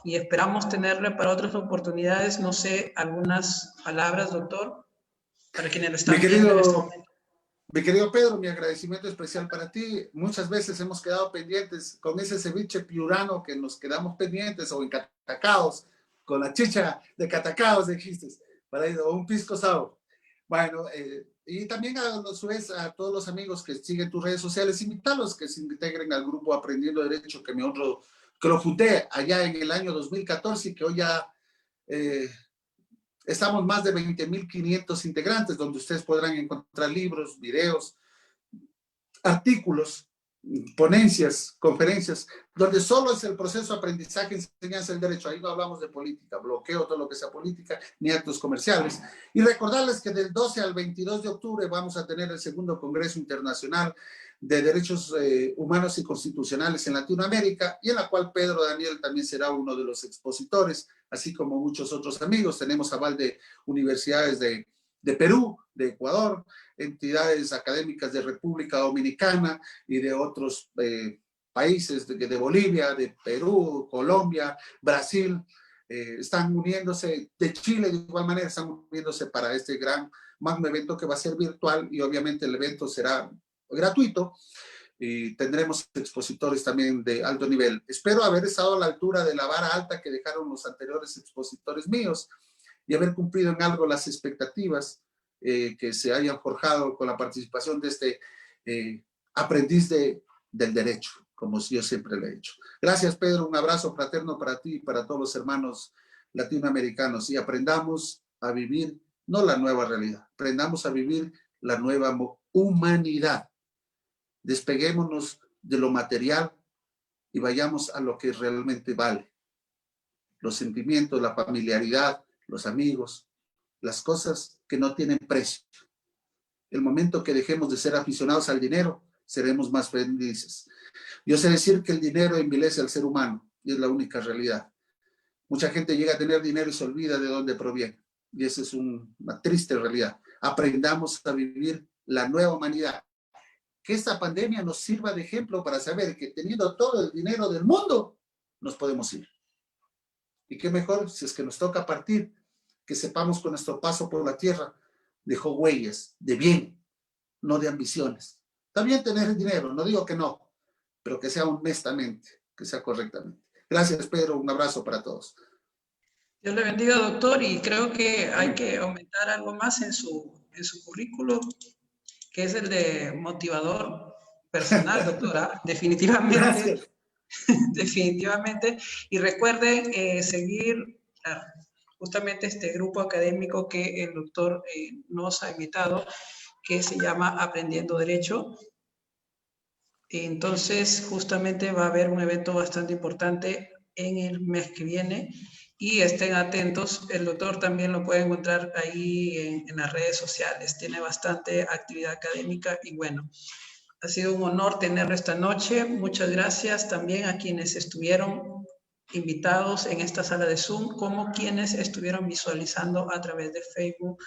y esperamos tenerle para otras oportunidades, no sé, algunas palabras, doctor, para quienes lo Mi están viendo en este querido, momento. mi querido Pedro, mi agradecimiento especial para ti. Muchas veces hemos quedado pendientes con ese ceviche piurano que nos quedamos pendientes, o en Catacaos, con la chicha de Catacaos, dijiste, para ir, o un pisco sour. Bueno, y también a su vez a todos los amigos que siguen tus redes sociales, invitarlos que se integren al grupo Aprendiendo Derecho, que me honro, que lo fundé allá en el año 2014 y que hoy ya estamos más de 20.500 integrantes, donde ustedes podrán encontrar libros, videos, artículos, ponencias, conferencias, donde solo es el proceso de aprendizaje, enseñanza del derecho. Ahí no hablamos de política, bloqueo, todo lo que sea política, ni actos comerciales. Y recordarles que del 12 al 22 de octubre vamos a tener el segundo Congreso Internacional de Derechos Humanos y Constitucionales en Latinoamérica, y en la cual Pedro Daniel también será uno de los expositores, así como muchos otros amigos. Tenemos aval de universidades de Perú, de Ecuador, entidades académicas de República Dominicana y de otros países, de Bolivia, de Perú, Colombia, Brasil, están uniéndose, de Chile de igual manera, están uniéndose para este gran magno evento que va a ser virtual, y obviamente el evento será gratuito y tendremos expositores también de alto nivel. Espero haber estado a la altura de la vara alta que dejaron los anteriores expositores míos y haber cumplido en algo las expectativas que se hayan forjado con la participación de este aprendiz del derecho, como yo siempre le he dicho. Gracias, Pedro. Un abrazo fraterno para ti y para todos los hermanos latinoamericanos, y aprendamos a vivir, no la nueva realidad, aprendamos a vivir la nueva humanidad. Despeguémonos de lo material y vayamos a lo que realmente vale. Los sentimientos, la familiaridad, los amigos, las cosas que no tienen precio. El momento que dejemos de ser aficionados al dinero, seremos más felices. Yo sé decir que el dinero envilece al ser humano, y es la única realidad. Mucha gente llega a tener dinero y se olvida de dónde proviene, y esa es una triste realidad. Aprendamos a vivir la nueva humanidad. Que esta pandemia nos sirva de ejemplo para saber que teniendo todo el dinero del mundo, nos podemos ir. Y qué mejor si es que nos toca partir, que sepamos con nuestro paso por la tierra dejó huellas de bien, no de ambiciones. También tener dinero, no digo que no, pero que sea honestamente, que sea correctamente. Gracias, Pedro. Un abrazo para todos. Dios le bendiga, doctor, y creo que hay que aumentar algo más en su currículo, que es el de motivador personal, doctora. Definitivamente. Gracias. Definitivamente. Y recuerden seguir justamente este grupo académico que el doctor nos ha invitado, que se llama Aprendiendo Derecho. Entonces, justamente va a haber un evento bastante importante en el mes que viene, y estén atentos. El doctor también lo puede encontrar ahí en las redes sociales. Tiene bastante actividad académica y bueno, ha sido un honor tenerlo esta noche. Muchas gracias también a quienes estuvieron invitados en esta sala de Zoom, como quienes estuvieron visualizando a través de Facebook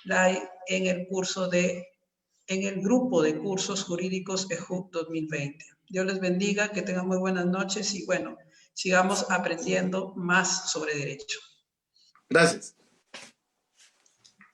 Live en el grupo de cursos jurídicos EJUC 2020. Dios les bendiga, que tengan muy buenas noches y bueno, sigamos aprendiendo más sobre derecho. Gracias.